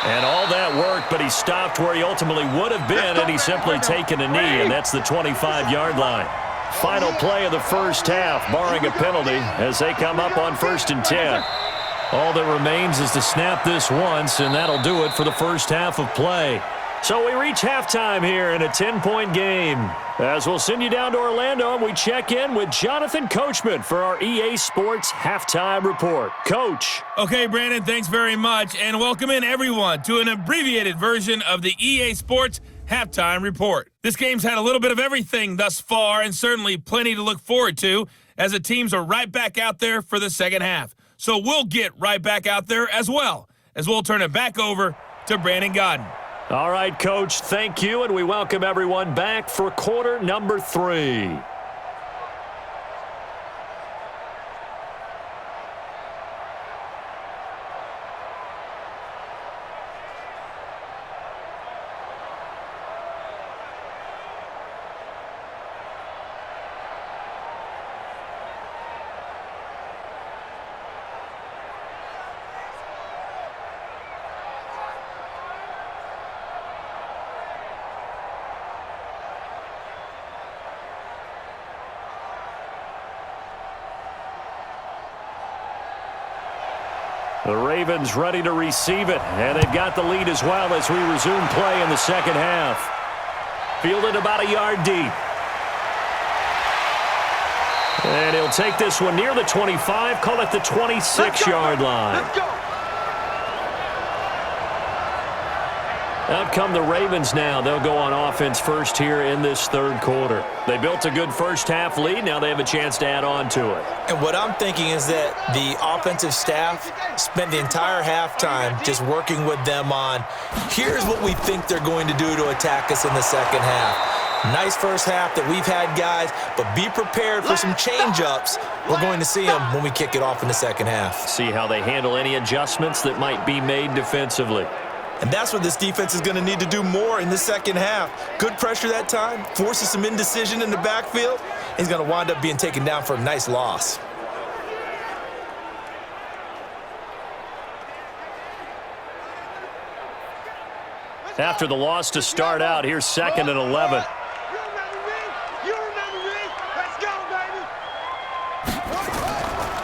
And all that work, but he stopped where he ultimately would have been, and he's simply taken a knee, and that's the 25-yard line. Final play of the first half, barring a penalty, as they come up on 1st and 10. All that remains is to snap this once, and that'll do it for the first half of play. So we reach halftime here in a 10-point game. As we'll send you down to Orlando, and we check in with Jonathan Coachman for our EA Sports Halftime Report. Coach. Okay, Brandon, thanks very much, and welcome in everyone to an abbreviated version of the EA Sports Halftime Report. This game's had a little bit of everything thus far, and certainly plenty to look forward to, as the teams are right back out there for the second half. So we'll get right back out there as well, as we'll turn it back over to Brandon Godden. All right, Coach, thank you, and we welcome everyone back for quarter number 3. The Ravens ready to receive it, and they've got the lead as well as we resume play in the second half. Fielded about a yard deep. And he'll take this one near the 25, call it the 26-yard line. Let's go. Out come the Ravens now. They'll go on offense first here in this third quarter. They built a good first-half lead. Now they have a chance to add on to it. And what I'm thinking is that the offensive staff spent the entire halftime just working with them on, here's what we think they're going to do to attack us in the second half. Nice first half that we've had, guys, but be prepared for some change-ups. We're going to see them when we kick it off in the second half. See how they handle any adjustments that might be made defensively. And that's what this defense is going to need to do more in the second half. Good pressure that time, forces some indecision in the backfield. He's going to wind up being taken down for a nice loss. After the loss to start out, here's 2nd and 11.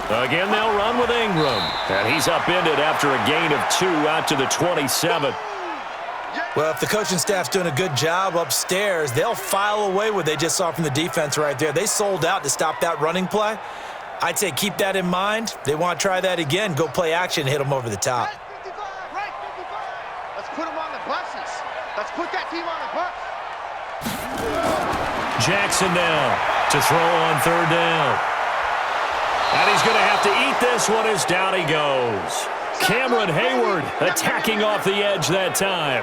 Again, they'll run with Ingram. And he's upended after a gain of 2 out to the 27. Well, if the coaching staff's doing a good job upstairs, they'll file away what they just saw from the defense right there. They sold out to stop that running play. I'd say keep that in mind. They want to try that again. Go play action, hit them over the top. Let's put them on the buses. Let's put that team on the bus. Jackson now to throw on 3rd down. And he's going to have to eat this one as down he goes. Cameron Hayward attacking off the edge that time.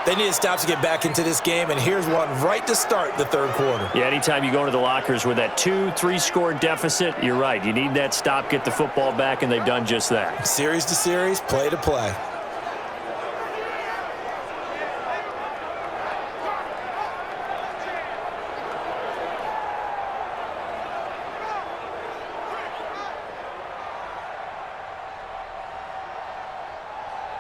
They need a stop to get back into this game, and here's one right to start the third quarter. Yeah, anytime you go into the lockers with that 2-3 score deficit, you're right. You need that stop, get the football back, and they've done just that. Series to series, play to play.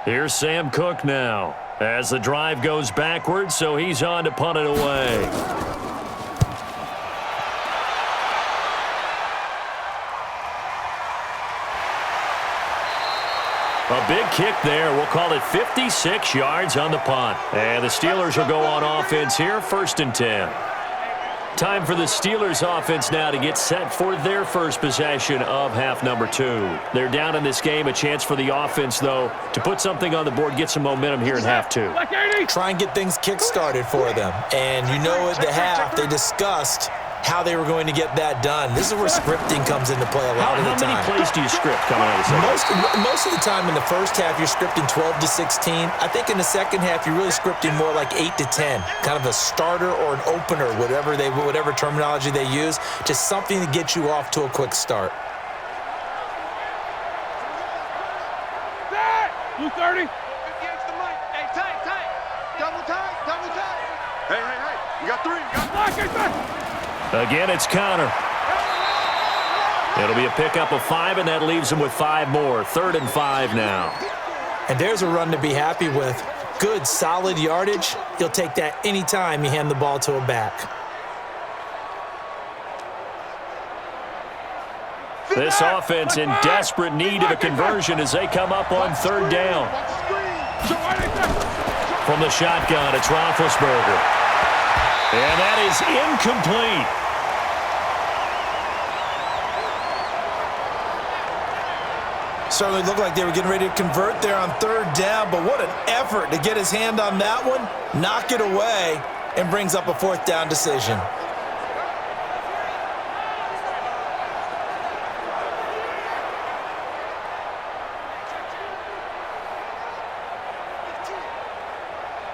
Here's Sam Cook now as the drive goes backwards, so he's on to punt it away. A big kick there. We'll call it 56 yards on the punt. And the Steelers will go on offense here, 1st and 10. Time for the Steelers offense now to get set for their first possession of half number 2. They're down in this game. A chance for the offense, though, to put something on the board, get some momentum here in half 2. Try and get things kick-started for them. And you know at the half, they discussed how they were going to get that done. This is where scripting comes into play a lot of the time. How many plays do you script coming out of the second? Most of the time in the first half, you're scripting 12 to 16. I think in the second half, you're really scripting more like 8 to 10, kind of a starter or an opener, whatever terminology they use, just something to get you off to a quick start. Blue 30. Against the mic. Hey, tight. Double tight. Hey. You got 3. You got Again, it's Connor. It'll be a pickup of 5, and that leaves him with 5 more. 3rd and 5 now. And there's a run to be happy with. Good, solid yardage. You'll take that anytime you hand the ball to a back. This offense in desperate need of a conversion as they come up on 3rd down. From the shotgun, it's Roethlisberger. And that is incomplete. Certainly looked like they were getting ready to convert there on 3rd down, but what an effort to get his hand on that one, knock it away, and brings up a 4th down decision.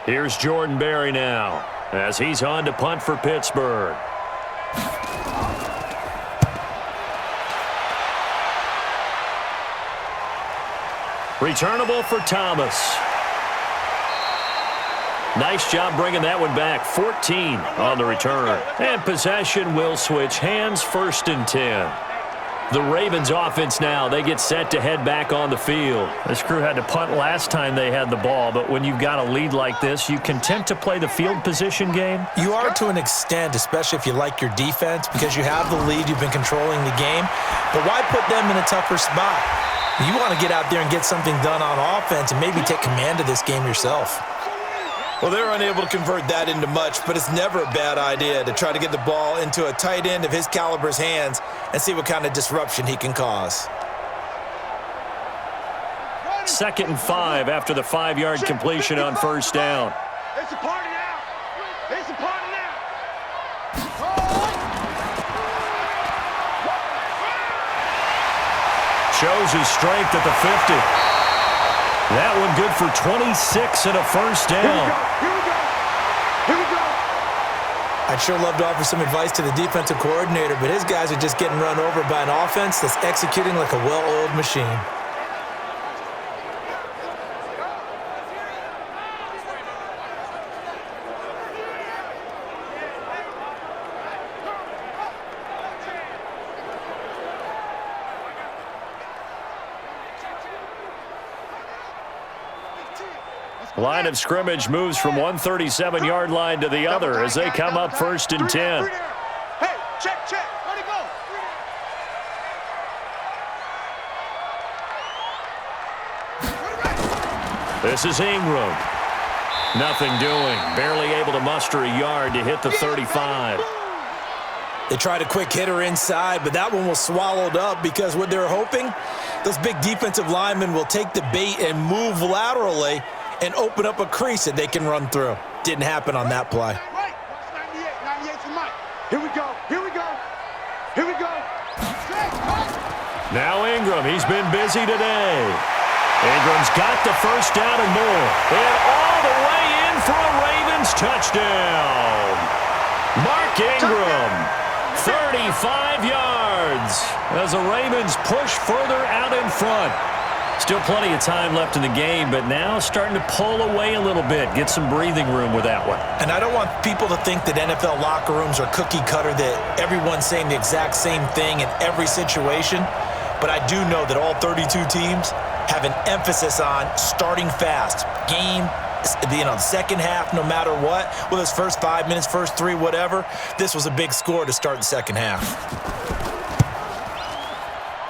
Here's Jordan Berry now as he's on to punt for Pittsburgh. Returnable for Thomas. Nice job bringing that one back. 14 on the return. And possession will switch hands, 1st and 10. The Ravens offense now, they get set to head back on the field. This crew had to punt last time they had the ball, but when you've got a lead like this, you content to play the field position game? You are to an extent, especially if you like your defense, because you have the lead, you've been controlling the game. But why put them in a tougher spot? You want to get out there and get something done on offense and maybe take command of this game yourself. Well, they're unable to convert that into much, but it's never a bad idea to try to get the ball into a tight end of his caliber's hands and see what kind of disruption he can cause. 2nd and 5 after the 5-yard completion on 1st down. It's a party now. It's a party now. Shows his strength at the 50. That one good for 26 and a 1st down. Here we go. I'd sure love to offer some advice to the defensive coordinator, but his guys are just getting run over by an offense that's executing like a well-oiled machine. Line of scrimmage moves from one 37-yard line to the other as they come up 1st and 10. Hey, check. Where'd he go? This is Ingram. Nothing doing. Barely able to muster a yard to hit the 35. They tried a quick hitter inside, but that one was swallowed up because what they're hoping, those big defensive linemen will take the bait and move laterally and open up a crease that they can run through. Didn't happen on that play. Wait, 98 for Mike. Here we go. Now Ingram, he's been busy today. Ingram's got the 1st down and more. And all the way in for a Ravens touchdown. Mark Ingram, 35 yards as the Ravens push further out in front. Still plenty of time left in the game, but now starting to pull away a little bit, get some breathing room with that one. And I don't want people to think that NFL locker rooms are cookie cutter, that everyone's saying the exact same thing in every situation. But I do know that all 32 teams have an emphasis on starting fast. Game, second half, no matter what, whether it's first 5 minutes, first 3, whatever. This was a big score to start the second half.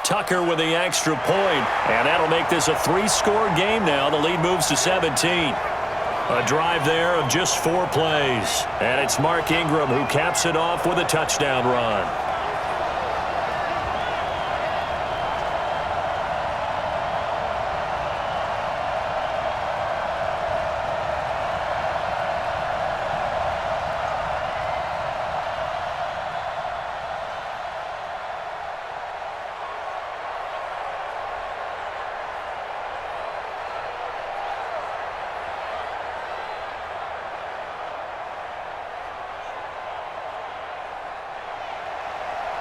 Tucker with the extra point, and that'll make this a 3-score game now. The lead moves to 17. A drive there of just 4 plays, and it's Mark Ingram who caps it off with a touchdown run.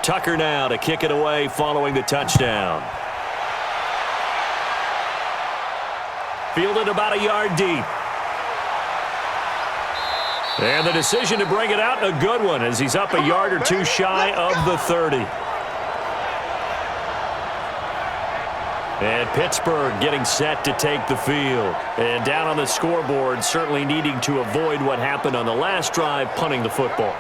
Tucker now to kick it away following the touchdown. Fielded about a yard deep. And the decision to bring it out, a good one, as he's up a yard or 2 shy of the 30. And Pittsburgh getting set to take the field. And down on the scoreboard, certainly needing to avoid what happened on the last drive, punting the football.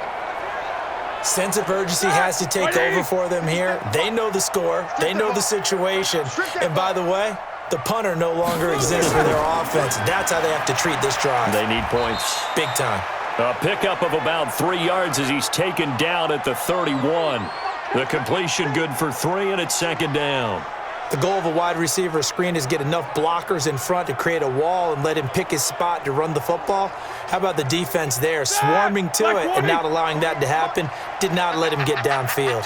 Sense of urgency has to take over for them here. They know the score. They know the situation. And by the way, the punter no longer exists for their offense. That's how they have to treat this drive. They need points. Big time. A pickup of about 3 yards as he's taken down at the 31. The completion good for 3, and it's second down. The goal of a wide receiver screen is get enough blockers in front to create a wall and let him pick his spot to run the football. How about the defense there, swarming to it and not allowing that to happen? Did not let him get downfield.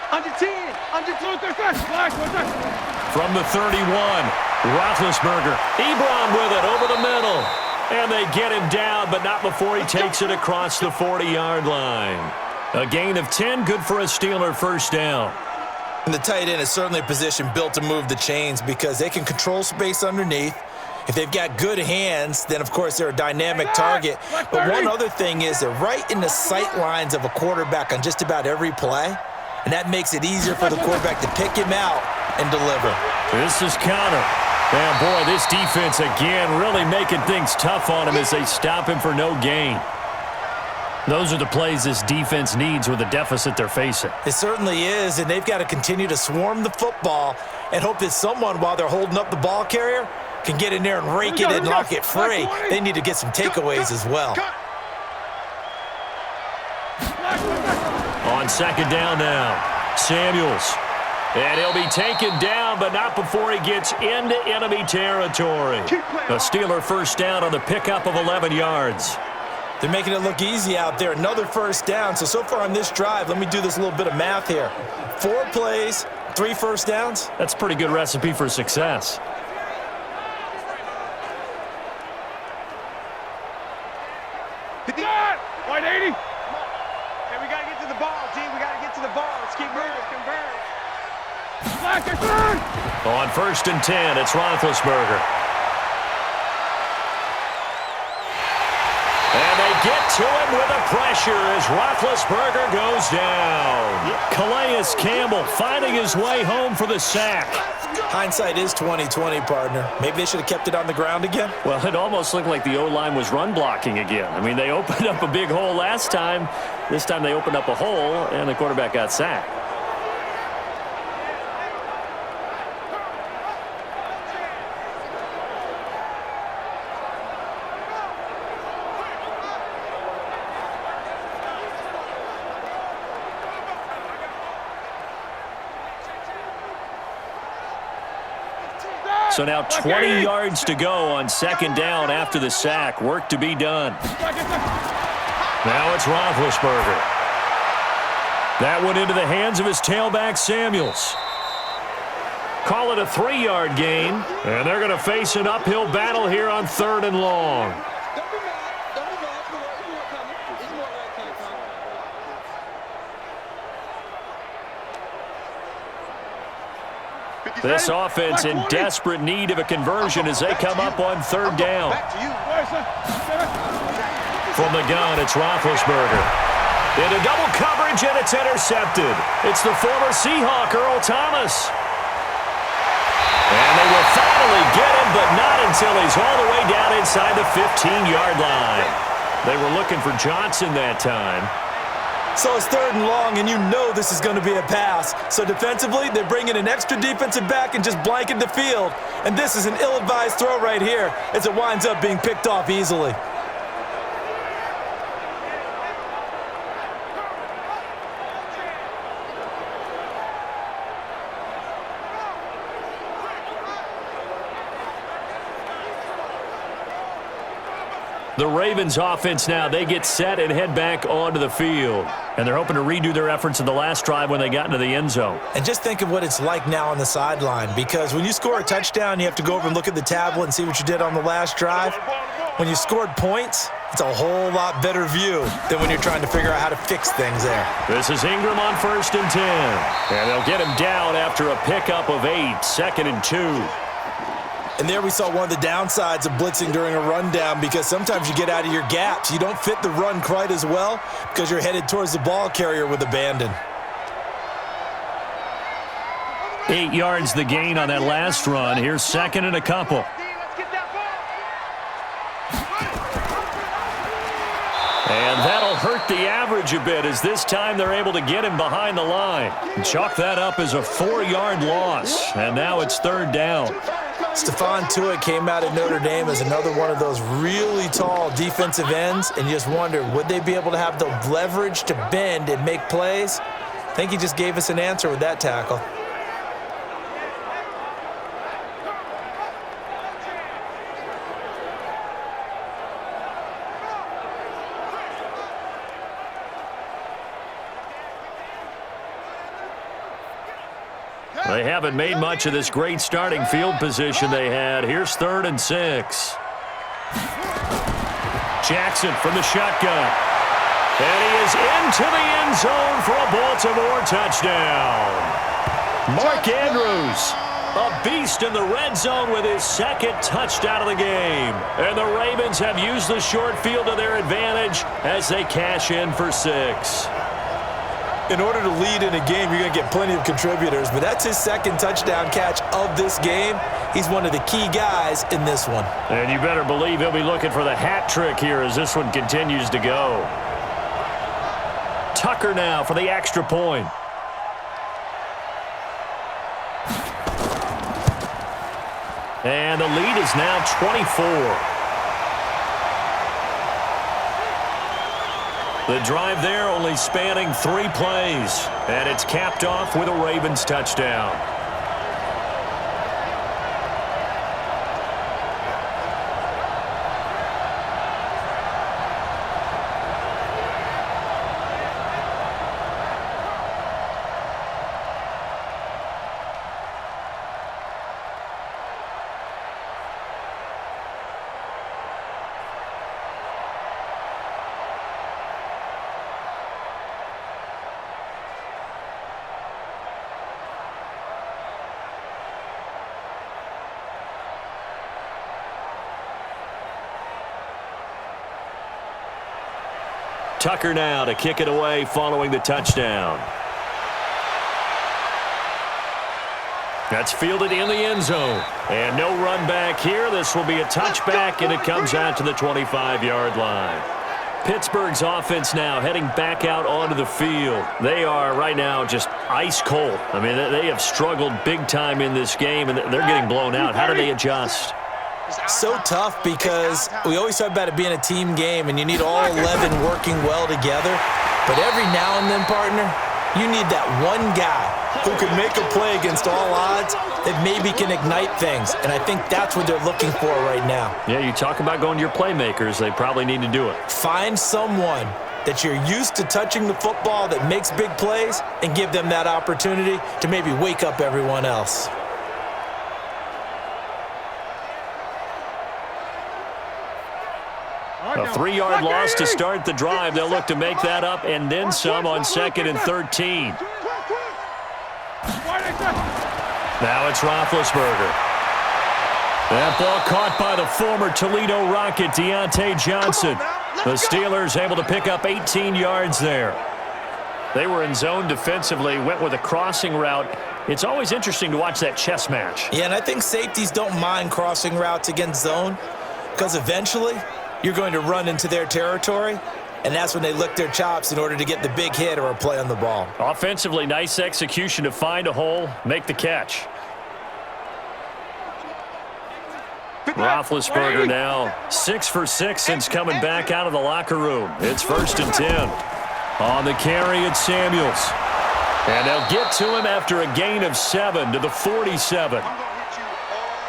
Under 10, under 2, 3, 4. From the 31, Roethlisberger. Ebron with it over the middle. And they get him down, but not before he takes it across the 40-yard line. A gain of 10, good for a Steeler first down. And the tight end is certainly a position built to move the chains because they can control space underneath. If they've got good hands, then, of course, they're a dynamic target. But one other thing is they're right in the sight lines of a quarterback on just about every play, and that makes it easier for the quarterback to pick him out and deliver. This is Connor. And, boy, this defense, again, really making things tough on him as they stop him for no gain. Those are the plays this defense needs with the deficit they're facing. It certainly is, and they've got to continue to swarm the football and hope that someone, while they're holding up the ball carrier, can get in there and rake it and knock it free. They need to get some takeaways as well. On second down now, Samuels. And he'll be taken down, but not before he gets into enemy territory. A Steeler first down on the pickup of 11 yards. They're making it look easy out there. Another first down. So far on this drive, let me do this little bit of math here. 4 plays, 3 first downs. That's a pretty good recipe for success. White 80. Hey, we got to get to the ball, G. We got to get to the ball. Let's keep moving. On first and 10, it's Roethlisberger. And they get to him with a pressure as Roethlisberger goes down. Calais Campbell finding his way home for the sack. Hindsight is 20/20, partner. Maybe they should have kept it on the ground again. Well, it almost looked like the O-line was run blocking again. I mean, they opened up a big hole last time. This time they opened up a hole, and the quarterback got sacked. So now 20 yards to go on second down after the sack. Work to be done. Now it's Roethlisberger. That went into the hands of his tailback, Samuels. Call it a 3-yard gain, and they're going to face an uphill battle here on 3rd and long. This offense in desperate need of a conversion as they come up on 3rd down. From the gun, it's Roethlisberger. Into double coverage, and it's intercepted. It's the former Seahawk, Earl Thomas. And they will finally get him, but not until he's all the way down inside the 15-yard line. They were looking for Johnson that time. So it's 3rd and long, and you know this is going to be a pass. So defensively, they bring in an extra defensive back and just blanket the field. And this is an ill-advised throw right here as it winds up being picked off easily. The Ravens offense now, they get set and head back onto the field. And they're hoping to redo their efforts in the last drive when they got into the end zone. And just think of what it's like now on the sideline, because when you score a touchdown, you have to go over and look at the tablet and see what you did on the last drive. When you scored points, it's a whole lot better view than when you're trying to figure out how to fix things there. This is Ingram on 1st and 10. And they'll get him down after a pickup of 8, 2nd and 2. And there we saw one of the downsides of blitzing during a rundown, because sometimes you get out of your gaps. You don't fit the run quite as well because you're headed towards the ball carrier with abandon. 8 yards the gain on that last run. Here's 2nd and a couple. And that'll hurt the average a bit as this time they're able to get him behind the line. Chalk that up as a 4-yard loss. And now it's 3rd down. Stephon Tuitt came out of Notre Dame as another one of those really tall defensive ends, and you just wonder, would they be able to have the leverage to bend and make plays? I think he just gave us an answer with that tackle. They haven't made much of this great starting field position they had. Here's 3rd and 6. Jackson from the shotgun. And he is into the end zone for a Baltimore touchdown. Mark Andrews, a beast in the red zone with his 2nd touchdown of the game. And the Ravens have used the short field to their advantage as they cash in for 6. In order to lead in a game, you're going to get plenty of contributors, but that's his 2nd touchdown catch of this game. He's one of the key guys in this one. And you better believe he'll be looking for the hat trick here as this one continues to go. Tucker now for the extra point. And the lead is now 24. The drive there only spanning 3 plays, and it's capped off with a Ravens touchdown. Tucker now to kick it away following the touchdown. That's fielded in the end zone. And no run back here. This will be a touchback, and it comes out to the 25-yard line. Pittsburgh's offense now heading back out onto the field. They are right now just ice cold. I mean, they have struggled big time in this game, and they're getting blown out. How do they adjust? So tough, because we always talk about it being a team game and you need all 11 working well together. But every now and then, partner, you need that one guy who can make a play against all odds that maybe can ignite things. And I think that's what they're looking for right now. Yeah, you talk about going to your playmakers. They probably need to do it. Find someone that you're used to touching the football that makes big plays and give them that opportunity to maybe wake up everyone else. A 3-yard loss to start the drive. They'll look to make that up and then some on 2nd and 13. Now it's Roethlisberger. That ball caught by the former Toledo Rocket, Deontay Johnson. The Steelers able to pick up 18 yards there. They were in zone defensively, went with a crossing route. It's always interesting to watch that chess match. Yeah, and I think safeties don't mind crossing routes against zone because eventually you're going to run into their territory, and that's when they lick their chops in order to get the big hit or a play on the ball. Offensively, nice execution to find a hole, make the catch. Roethlisberger now 6 for 6 since coming back out of the locker room. It's 1st and 10. On the carry, it's Samuels. And they'll get to him after a gain of 7 to the 47.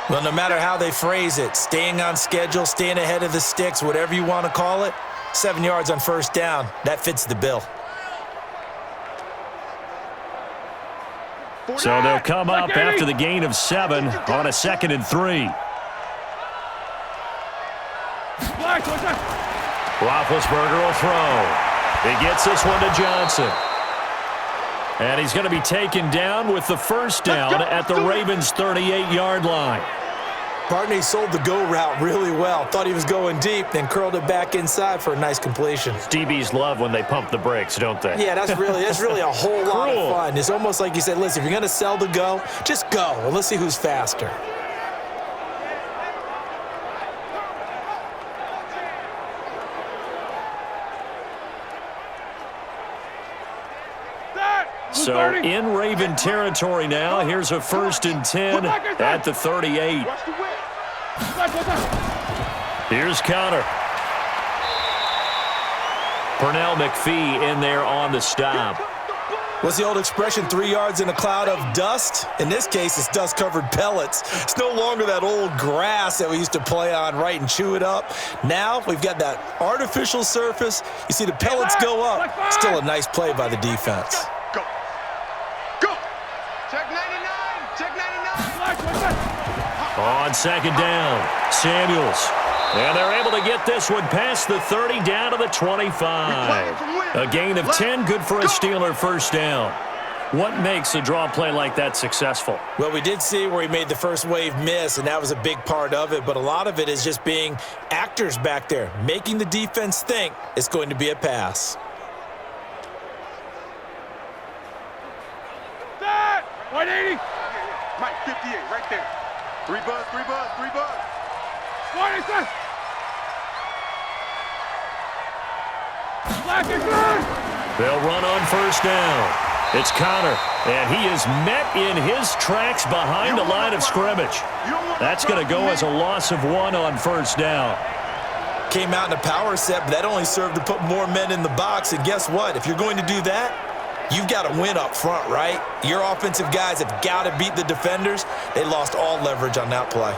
Well, no matter how they phrase it, staying on schedule, staying ahead of the sticks, whatever you want to call it, 7 yards on 1st down, that fits the bill. So they'll come up after the gain of 7 on a 2nd and 3. Roethlisberger will throw. He gets this one to Johnson. And he's going to be taken down with the 1st down at the Ravens' 38-yard line. Bartney sold the go route really well. Thought he was going deep, then curled it back inside for a nice completion. DBs love when they pump the brakes, don't they? Yeah, that's really a whole lot of fun. It's almost like you said, listen, if you're going to sell the go, just go, and let's see who's faster. So in Raven territory now, here's a 1st and 10 at the 38. Here's Connor. Pernell McPhee in there on the stop. What's the old expression, 3 yards in a cloud of dust? In this case, it's dust-covered pellets. It's no longer that old grass that we used to play on, right, and chew it up. Now we've got that artificial surface. You see the pellets go up. Still a nice play by the defense. On 2nd down, Samuels. And they're able to get this one past the 30 down to the 25. A gain of 10, good for a Steeler 1st down. What makes a draw play like that successful? Well, we did see where he made the first wave miss, and that was a big part of it. But a lot of it is just being actors back there, making the defense think it's going to be a pass. 180. Mike, 58, right there. 3 buzz, 3 buzz, 3 buzz. 47. They'll run on 1st down. It's Connor, and he is met in his tracks behind the line of scrimmage. That's going to go as a loss of 1 on 1st down. Came out in a power set, but that only served to put more men in the box. And guess what? If you're going to do that, you've got to win up front, right? Your offensive guys have got to beat the defenders. They lost all leverage on that play.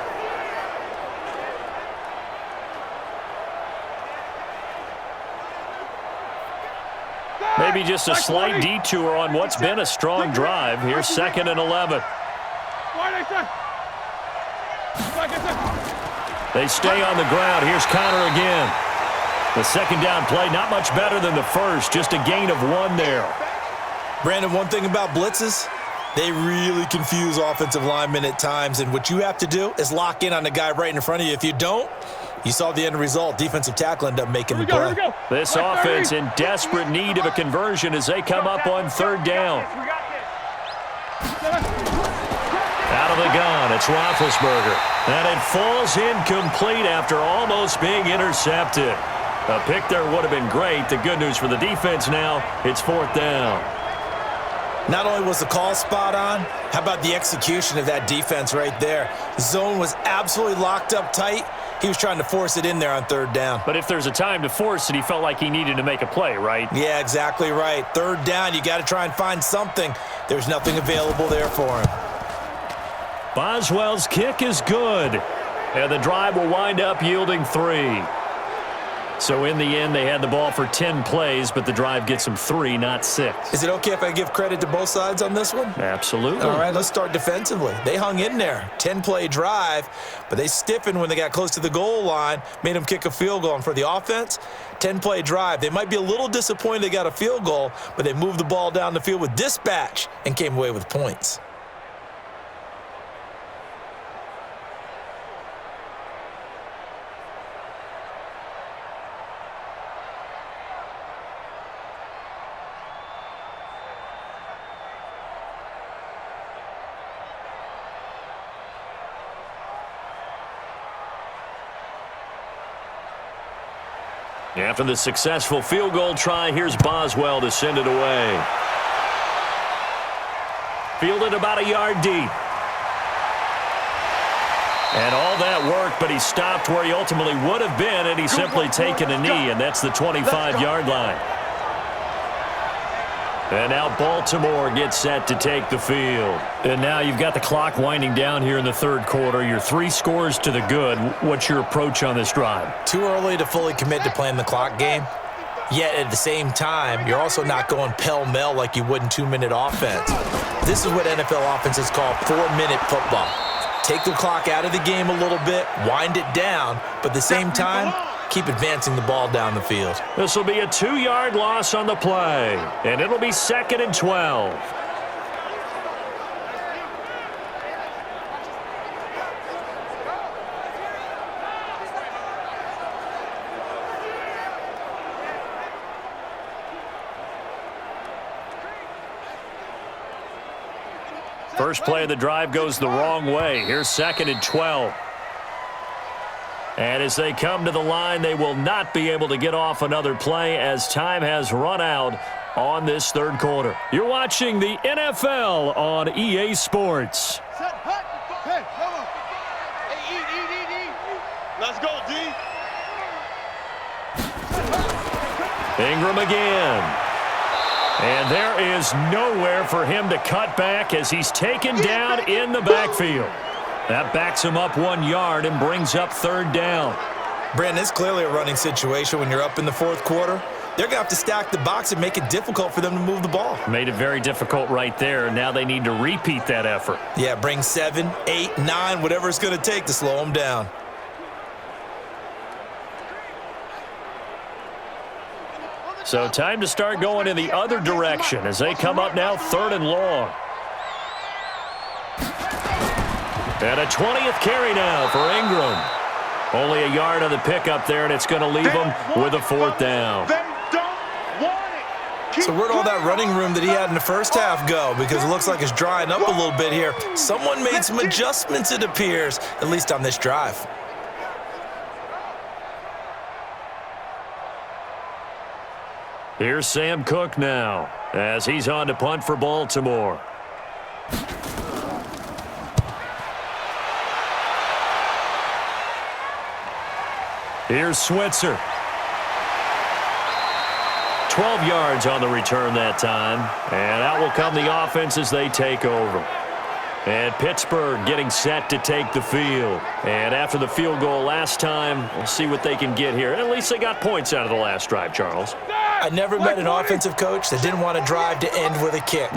Maybe just a slight detour on what's been a strong drive. Here's 2nd and 11. They stay on the ground. Here's Connor again. The 2nd down play, not much better than the 1st, just a gain of 1 there. Brandon, one thing about blitzes, they really confuse offensive linemen at times, and what you have to do is lock in on the guy right in front of you. If you don't, you saw the end result. Defensive tackle ended up making the play. This offense in desperate need of a conversion as they come up on 3rd down. Out of the gun, it's Roethlisberger. And it falls incomplete after almost being intercepted. A pick there would have been great. The good news for the defense now, it's 4th down. Not only was the call spot on, how about the execution of that defense right there? The zone was absolutely locked up tight. He was trying to force it in there on 3rd down. But if there's a time to force it, he felt like he needed to make a play, right? Yeah, exactly right. 3rd down, you got to try and find something. There's nothing available there for him. Boswell's kick is good. And the drive will wind up yielding 3. So in the end, they had the ball for 10 plays, but the drive gets them 3, not 6. Is it okay if I give credit to both sides on this one? Absolutely. All right, let's start defensively. They hung in there. 10-play drive, but they stiffened when they got close to the goal line, made them kick a field goal. And for the offense, 10-play drive. They might be a little disappointed they got a field goal, but they moved the ball down the field with dispatch and came away with points. After the successful field goal try, here's Boswell to send it away. Fielded about a yard deep. And all that work, but he stopped where he ultimately would have been, and he's simply taken a knee, and that's the 25-yard line. And now Baltimore gets set to take the field. And now you've got the clock winding down here in the third quarter. You're 3 scores to the good. What's your approach on this drive? Too early to fully commit to playing the clock game. Yet at the same time, you're also not going pell-mell like you would in 2-minute offense. This is what NFL offenses call 4-minute football. Take the clock out of the game a little bit, wind it down, but at the same time, keep advancing the ball down the field. This will be a 2-yard loss on the play, and it'll be 2nd and 12. First play of the drive goes the wrong way. Here's 2nd and 12. And as they come to the line, they will not be able to get off another play as time has run out on this third quarter. You're watching the NFL on EA Sports. Set, hut. Hey, come on. Hey, E. Let's go, D. Ingram again. And there is nowhere for him to cut back as he's taken down in the backfield. That backs him up 1 yard and brings up 3rd down. Brandon, it's clearly a running situation when you're up in the fourth quarter. They're going to have to stack the box and make it difficult for them to move the ball. Made it very difficult right there. Now they need to repeat that effort. Yeah, bring 7, 8, 9, whatever it's going to take to slow them down. So time to start going in the other direction as they come up now 3rd and long. And a 20th carry now for Ingram. Only a yard on the pickup there, and it's going to leave him with a 4th down. So where'd all that running room that he had in the first half go? Because it looks like it's drying up a little bit here. Someone made some adjustments, it appears, at least on this drive. Here's Sam Cook now as he's on to punt for Baltimore. Here's Switzer. 12 yards on the return that time. And out will come the offense as they take over. And Pittsburgh getting set to take the field. And after the field goal last time, we'll see what they can get here. At least they got points out of the last drive, Charles. I never met an offensive coach that didn't want to drive to end with a kick.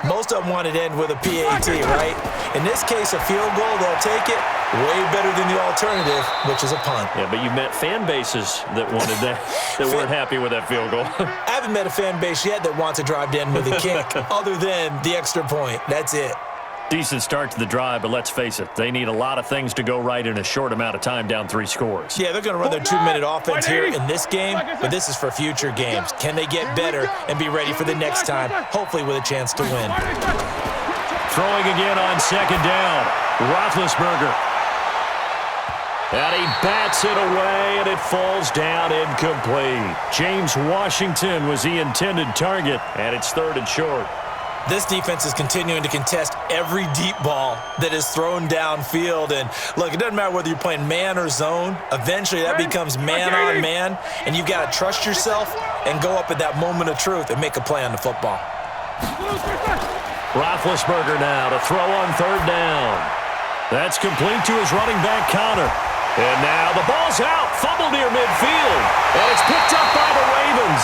Most of them wanted to end with a PAT, right? In this case, a field goal, they'll take it. Way better than the alternative, which is a punt. Yeah, but you met fan bases that wanted that, that weren't happy with that field goal. I haven't met a fan base yet that wants to drive to end with a kick, other than the extra point. That's it. Decent start to the drive, but let's face it, they need a lot of things to go right in a short amount of time, down 3 scores. Yeah, they're going to run their 2-minute offense here in this game, but this is for future games. Can they get better and be ready for the next time, hopefully with a chance to win? Throwing again on 2nd down, Roethlisberger. And he bats it away, and it falls down incomplete. James Washington was the intended target, and it's 3rd and short. This defense is continuing to contest every deep ball that is thrown downfield. And look, it doesn't matter whether you're playing man or zone. Eventually, that becomes man on man, and you've got to trust yourself and go up at that moment of truth and make a play on the football. Roethlisberger now to throw on 3rd down. That's complete to his running back, Connor. And now the ball's out. Fumble near midfield. And it's picked up by the Ravens.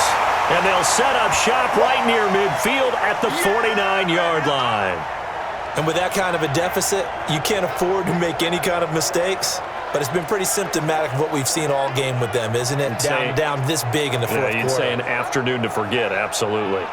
And they'll set up shop right near midfield at the 49-yard line. And with that kind of a deficit, you can't afford to make any kind of mistakes. But it's been pretty symptomatic of what we've seen all game with them, isn't it? Down this big in the fourth quarter. You'd say an afternoon to forget, absolutely.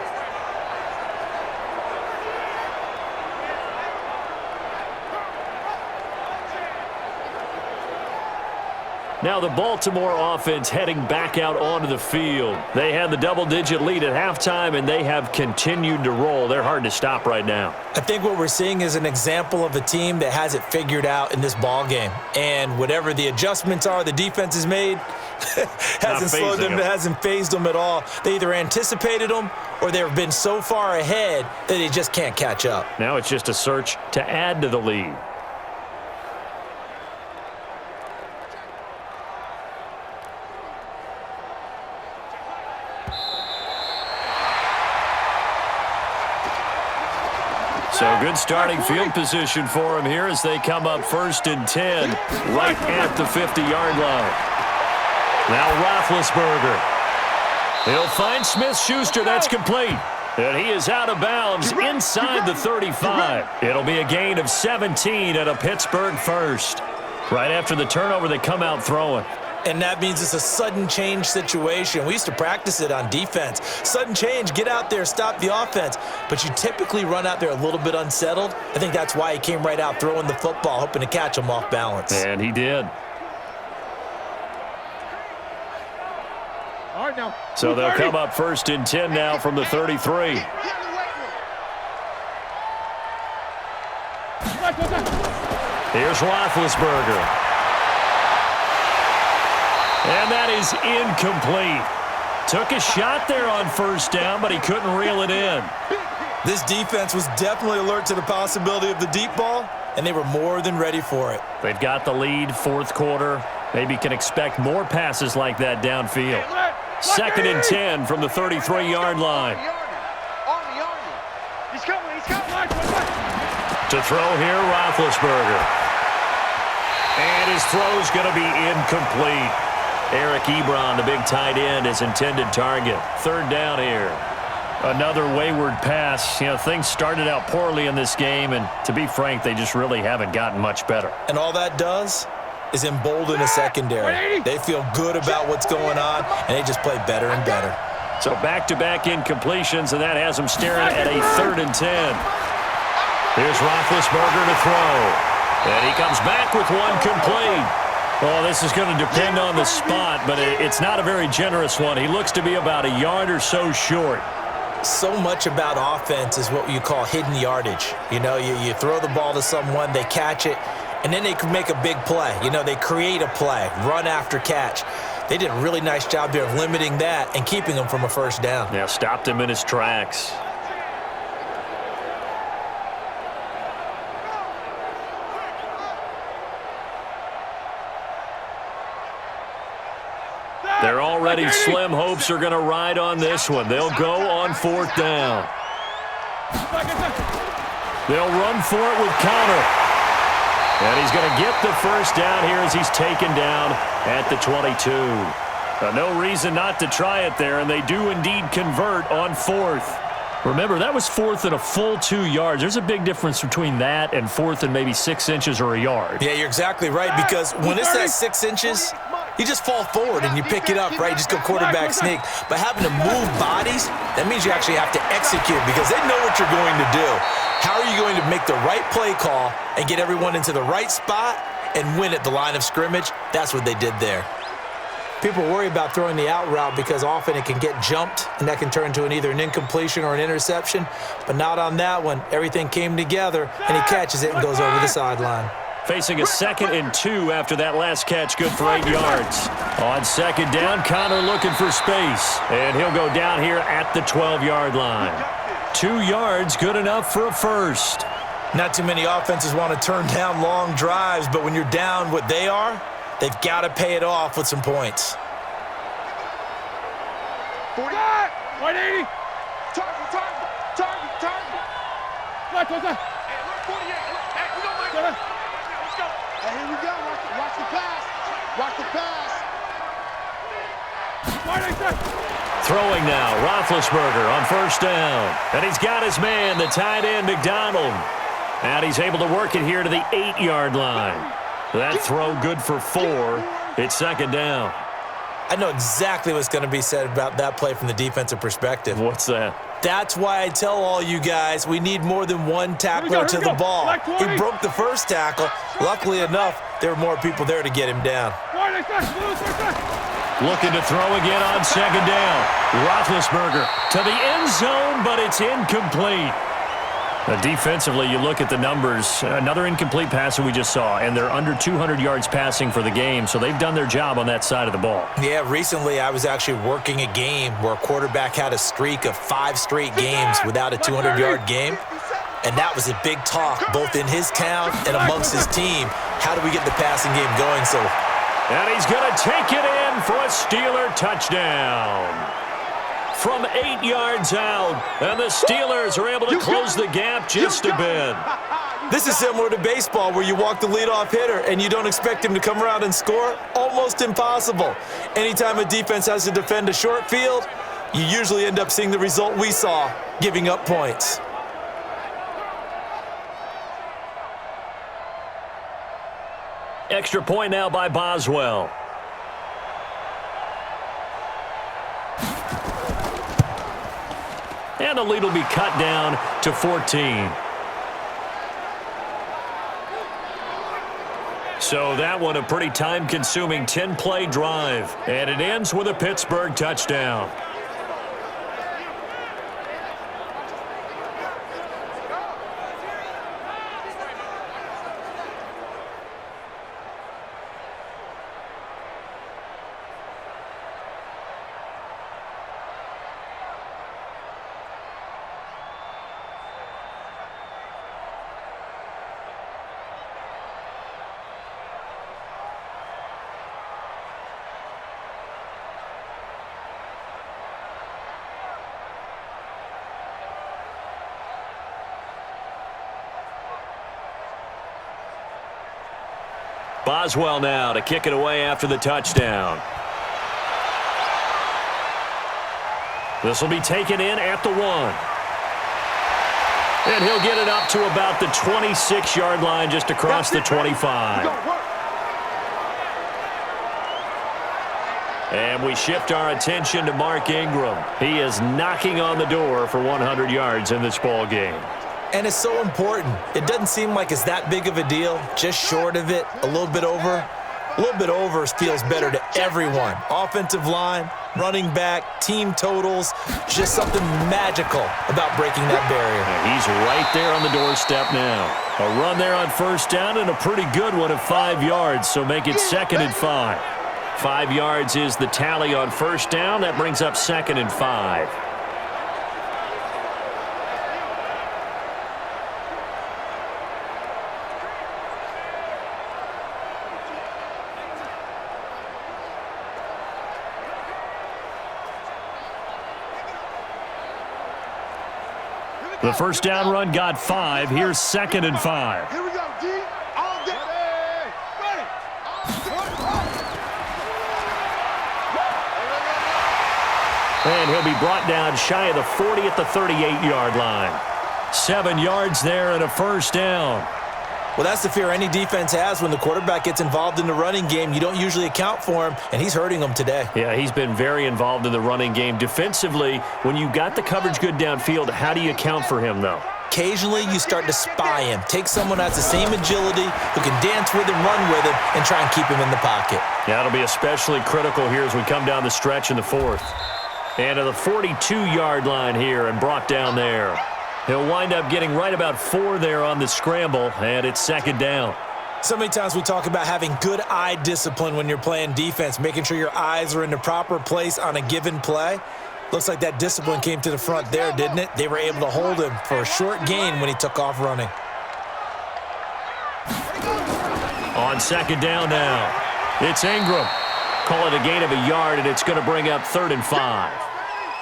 Now the Baltimore offense heading back out onto the field. They had the double-digit lead at halftime, and they have continued to roll. They're hard to stop right now. I think what we're seeing is an example of a team that has it figured out in this ball game. And whatever the adjustments are the defense has made hasn't slowed them, hasn't phased them at all. They either anticipated them or they've been so far ahead that they just can't catch up. Now it's just a search to add to the lead. So good starting field position for him here as they come up 1st and 10 right at the 50-yard line. Now Roethlisberger. He'll find Smith-Schuster. That's complete. And he is out of bounds inside the 35. It'll be a gain of 17 at a Pittsburgh first. Right after the turnover, they come out throwing. And that means it's a sudden change situation. We used to practice it on defense. Sudden change, get out there, stop the offense. But you typically run out there a little bit unsettled. I think that's why he came right out throwing the football, hoping to catch him off balance. And he did. All right, now. So they'll come up 1st and 10 now from the 33. Here's Roethlisberger. And that is incomplete. Took a shot there on 1st down, but he couldn't reel it in. This defense was definitely alert to the possibility of the deep ball, and they were more than ready for it. They've got the lead, 4th quarter. Maybe can expect more passes like that downfield. 2nd and 10 from the 33-yard line. He's coming. To throw here, Roethlisberger. And his throw's going to be incomplete. Eric Ebron, the big tight end, his intended target. 3rd down here. Another wayward pass. You know, things started out poorly in this game, and to be frank, they just really haven't gotten much better. And all that does is embolden a secondary. They feel good about what's going on, and they just play better and better. So back-to-back incompletions, and that has them staring at a 3rd and 10. Here's Roethlisberger to throw. And he comes back with one complete. Well, this is going to depend on the spot, but it's not a very generous one. He looks to be about a yard or so short. So much about offense is what you call hidden yardage. You know, you throw the ball to someone, they catch it, and then they can make a big play. You know, they create a play, run after catch. They did a really nice job there of limiting that and keeping him from a 1st down. Yeah, stopped him in his tracks. They're already slim hopes are going to ride on this one. They'll go on 4th down. They'll run for it with Connor. And he's going to get the 1st down here as he's taken down at the 22. No reason not to try it there, and they do indeed convert on 4th. Remember, that was 4th and a full 2 yards. There's a big difference between that and 4th and maybe 6 inches or a yard. Yeah, you're exactly right, because when it's at 6 inches, you just fall forward and you pick it up, right? You just go quarterback sneak. But having to move bodies, that means you actually have to execute because they know what you're going to do. How are you going to make the right play call and get everyone into the right spot and win at the line of scrimmage? That's what they did there. People worry about throwing the out route because often it can get jumped, and that can turn into either an incompletion or an interception. But not on that one. Everything came together, and he catches it and goes over the sideline. Facing a 2nd and 2 after that last catch, good for 8 yards. On 2nd down, Connor looking for space. And he'll go down here at the 12-yard line. 2 yards, good enough for a 1st. Not too many offenses want to turn down long drives, but when you're down what they are, they've got to pay it off with some points. 40, 180. Target. Watch that. Hey, look, 48. Hey, we don't mind. Let's go. Hey, here we go. Watch the pass. Rock the pass. Throwing now, Roethlisberger on first down. And he's got his man, the tight end, McDonald. And he's able to work it here to the 8-yard line. That throw good for 4. It's second down. I know exactly what's going to be said about that play from the defensive perspective. What's that? That's why I tell all you guys we need more than one tackler to the ball. He broke the first tackle. Luckily enough, there were more people there to get him down. Looking to throw again on second down. Roethlisberger to the end zone, but it's incomplete. Defensively, you look at the numbers. Another incomplete passer we just saw, and they're under 200 yards passing for the game, so they've done their job on that side of the ball. Yeah, recently I was actually working a game where a quarterback had a streak of 5 straight games without a 200-yard game, and that was a big talk both in his town and amongst his team. How do we get the passing game going? And he's going to take it in for a Steeler touchdown. From 8 yards out, and the Steelers are able to close the gap just a bit. This is similar to baseball where you walk the leadoff hitter and you don't expect him to come around and score. Almost impossible. Anytime a defense has to defend a short field, you usually end up seeing the result we saw, giving up points. Extra point now by Boswell. And the lead will be cut down to 14. So that one a pretty time-consuming 10-play drive. And it ends with a Pittsburgh touchdown. Boswell now to kick it away after the touchdown. This will be taken in at the 1. And he'll get it up to about the 26-yard line just across the 25. And we shift our attention to Mark Ingram. He is knocking on the door for 100 yards in this ball game. And it's so important. It doesn't seem like it's that big of a deal, just short of it, a little bit over. A little bit over feels better to everyone. Offensive line, running back, team totals, just something magical about breaking that barrier. And he's right there on the doorstep now. A run there on first down and a pretty good one of 5 yards, so make it second and 5. 5 yards is the tally on first down. That brings up second and 5. The first down run got 5. Here's second and 5. Here we go, D. All day. Ready. And he'll be brought down shy of the 40 at the 38-yard line. 7 yards there and a first down. Well, that's the fear any defense has when the quarterback gets involved in the running game. You don't usually account for him, and he's hurting them today. Yeah, he's been very involved in the running game. Defensively, when you got the coverage good downfield, how do you account for him, though? Occasionally, you start to spy him. Take someone who has the same agility, who can dance with him, run with him, and try and keep him in the pocket. Yeah, it'll be especially critical here as we come down the stretch in the 4th. And to the 42-yard line here and brought down there. He'll wind up getting right about 4 there on the scramble, and it's second down. So many times we talk about having good eye discipline when you're playing defense, making sure your eyes are in the proper place on a given play. Looks like that discipline came to the front there, didn't it? They were able to hold him for a short gain when he took off running. On second down now, it's Ingram. Call it a gain of a yard, and it's going to bring up 3rd and 5.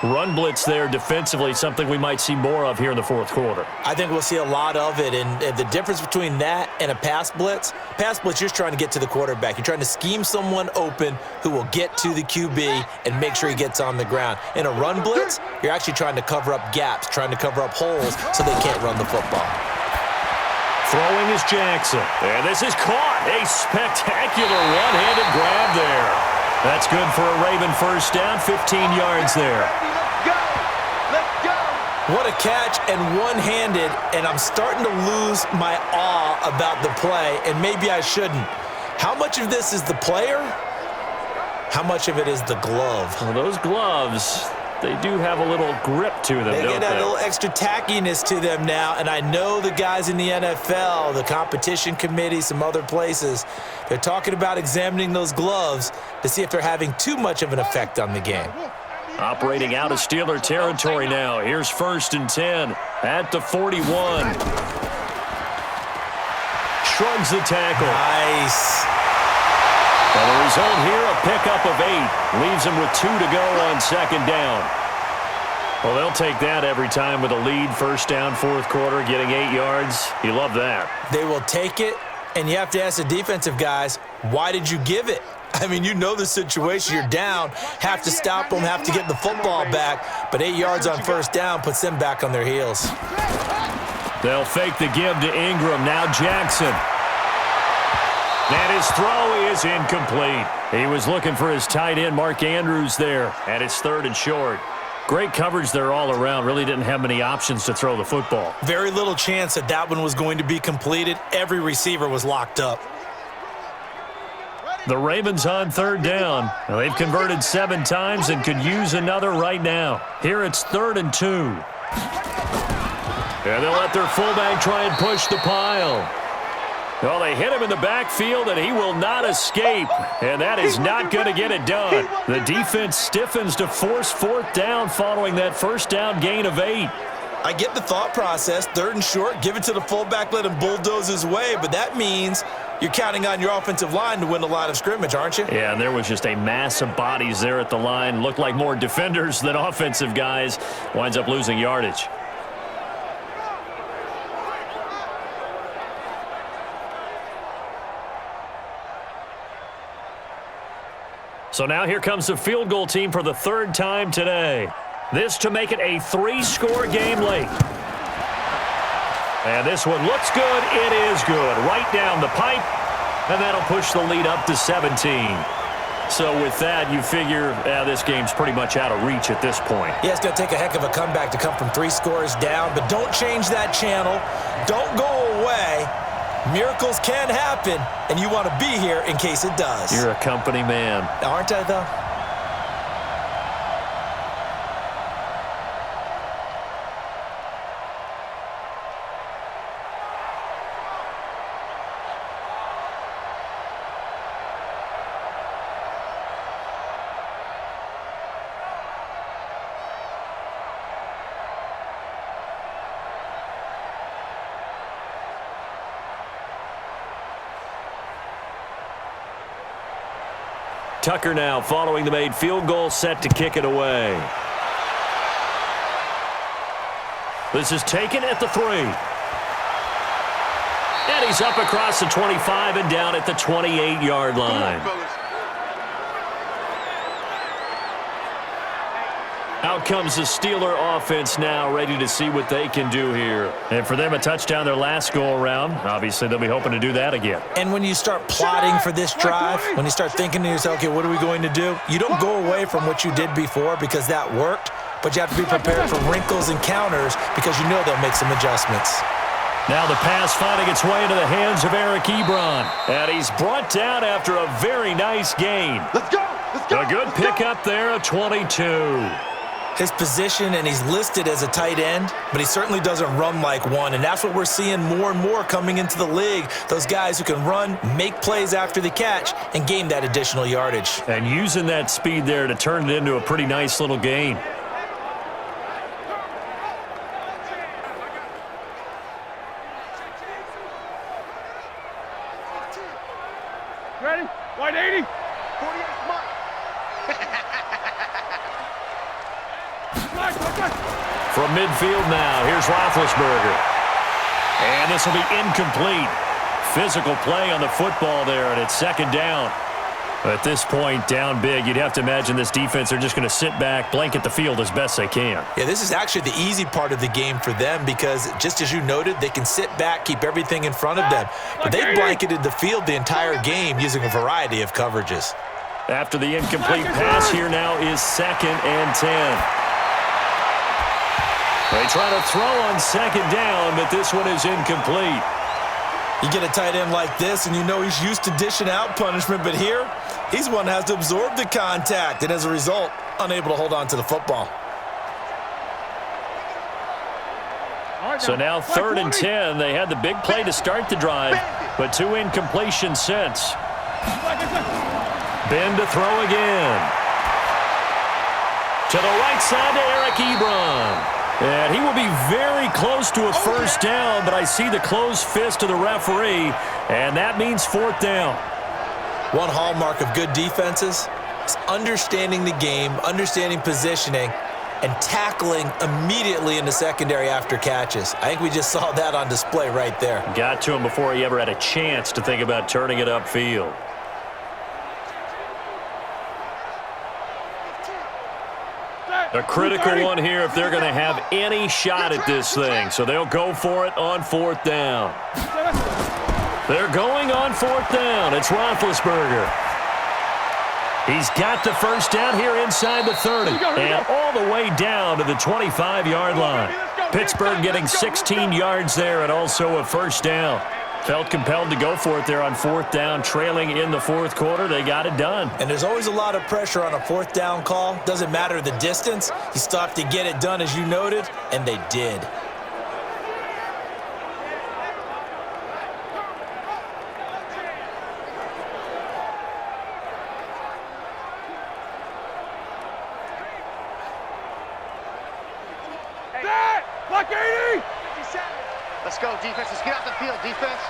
Run blitz there defensively, something we might see more of here in the fourth quarter. I think we'll see a lot of it, and the difference between that and a pass blitz, you're just trying to get to the quarterback. You're trying to scheme someone open who will get to the QB and make sure he gets on the ground. In a run blitz, you're actually trying to cover up gaps, trying to cover up holes so they can't run the football. Throwing is Jackson, and this is caught. A spectacular one-handed grab there. That's good for a Raven first down, 15 yards there. What a catch, and one-handed, and I'm starting to lose my awe about the play, and maybe I shouldn't. How much of this is the player? How much of it is the glove? Well, those gloves, they do have a little grip to them, They don't get that they? little extra tackiness to them now, and I know the guys in the NFL, the competition committee, some other places, they're talking about examining those gloves to see if they're having too much of an effect on the game. Operating out of Steeler territory now. Here's 1st and 10 at the 41. Shrugs the tackle. Nice. And the result here, a pickup of 8. Leaves him with 2 to go on 2nd down. Well, they'll take that every time with a lead. 1st down, 4th quarter, getting 8 yards. You love that. They will take it, and you have to ask the defensive guys, why did you give it? I mean, you know the situation. You're down, have to stop them, have to get the football back, but 8 yards on 1st down puts them back on their heels. They'll fake the give to Ingram. Now Jackson. And his throw is incomplete. He was looking for his tight end, Mark Andrews, there, and it's 3rd and short. Great coverage there all around. Really didn't have many options to throw the football. Very little chance that that one was going to be completed. Every receiver was locked up. The Ravens on 3rd down. Now, they've converted 7 times and could use another right now. Here it's 3rd and 2. And they'll let their fullback try and push the pile. Well, they hit him in the backfield, and he will not escape. And that is not going to get it done. The defense stiffens to force 4th down following that 1st down gain of 8. I get the thought process, 3rd and short, give it to the fullback, let him bulldoze his way, but that means you're counting on your offensive line to win the line of scrimmage, aren't you? Yeah, and there was just a mass of bodies there at the line. Looked like more defenders than offensive guys. Winds up losing yardage. So now here comes the field goal team for the 3rd time today. This to make it a 3-score game late. And this one looks good. It is good. Right down the pipe. And that'll push the lead up to 17. So with that, you figure this game's pretty much out of reach at this point. Yeah, it's going to take a heck of a comeback to come from 3 scores down, but don't change that channel. Don't go away. Miracles can happen, and you want to be here in case it does. You're a company man. Aren't I, though? Tucker now following the made field goal, set to kick it away. This is taken at the 3. And he's up across the 25 and down at the 28-yard line. Out comes the Steeler offense now, ready to see what they can do here. And for them, a touchdown their last go-around. Obviously, they'll be hoping to do that again. And when you start plotting for this drive, when you start thinking to yourself, okay, what are we going to do? You don't go away from what you did before because that worked, but you have to be prepared for wrinkles and counters because you know they'll make some adjustments. Now the pass finding its way into the hands of Eric Ebron. And he's brought down after a very nice gain. Let's go! Let's go! A good pickup there, a 22. His position, and he's listed as a tight end, but he certainly doesn't run like one, and that's what we're seeing more and more coming into the league. Those guys who can run, make plays after the catch, and gain that additional yardage. And using that speed there to turn it into a pretty nice little gain. Ready? Wide 80. From midfield now, here's Roethlisberger. And this will be incomplete. Physical play on the football there, and it's second down. At this point, down big, you'd have to imagine this defense are just going to sit back, blanket the field as best they can. Yeah, this is actually the easy part of the game for them because, just as you noted, they can sit back, keep everything in front of them. But they blanketed the field the entire game using a variety of coverages. After the incomplete pass, here now is 2nd and 10. They try to throw on second down, but this one is incomplete. You get a tight end like this, and you know he's used to dishing out punishment, but here, he's one that has to absorb the contact, and as a result, unable to hold on to the football. So now 3rd and 10. They had the big play to start the drive, but 2 incompletions since. Ben to throw again. To the right side to Eric Ebron. And he will be very close to a first down, but I see the closed fist of the referee, and that means 4th down. One hallmark of good defenses is understanding the game, understanding positioning, and tackling immediately in the secondary after catches. I think we just saw that on display right there. Got to him before he ever had a chance to think about turning it upfield. A critical one here if they're going to have any shot at this thing. So they'll go for it on 4th down. They're going on 4th down. It's Roethlisberger. He's got the first down here inside the 30 and all the way down to the 25-yard line. Pittsburgh getting 16 yards there and also a first down. Felt compelled to go for it there on 4th down, trailing in the 4th quarter. They got it done. And there's always a lot of pressure on a 4th down call. Doesn't matter the distance. You still have to get it done, as you noted, and they did. Block 80! Let's go, defense. Let's get out the field, defense.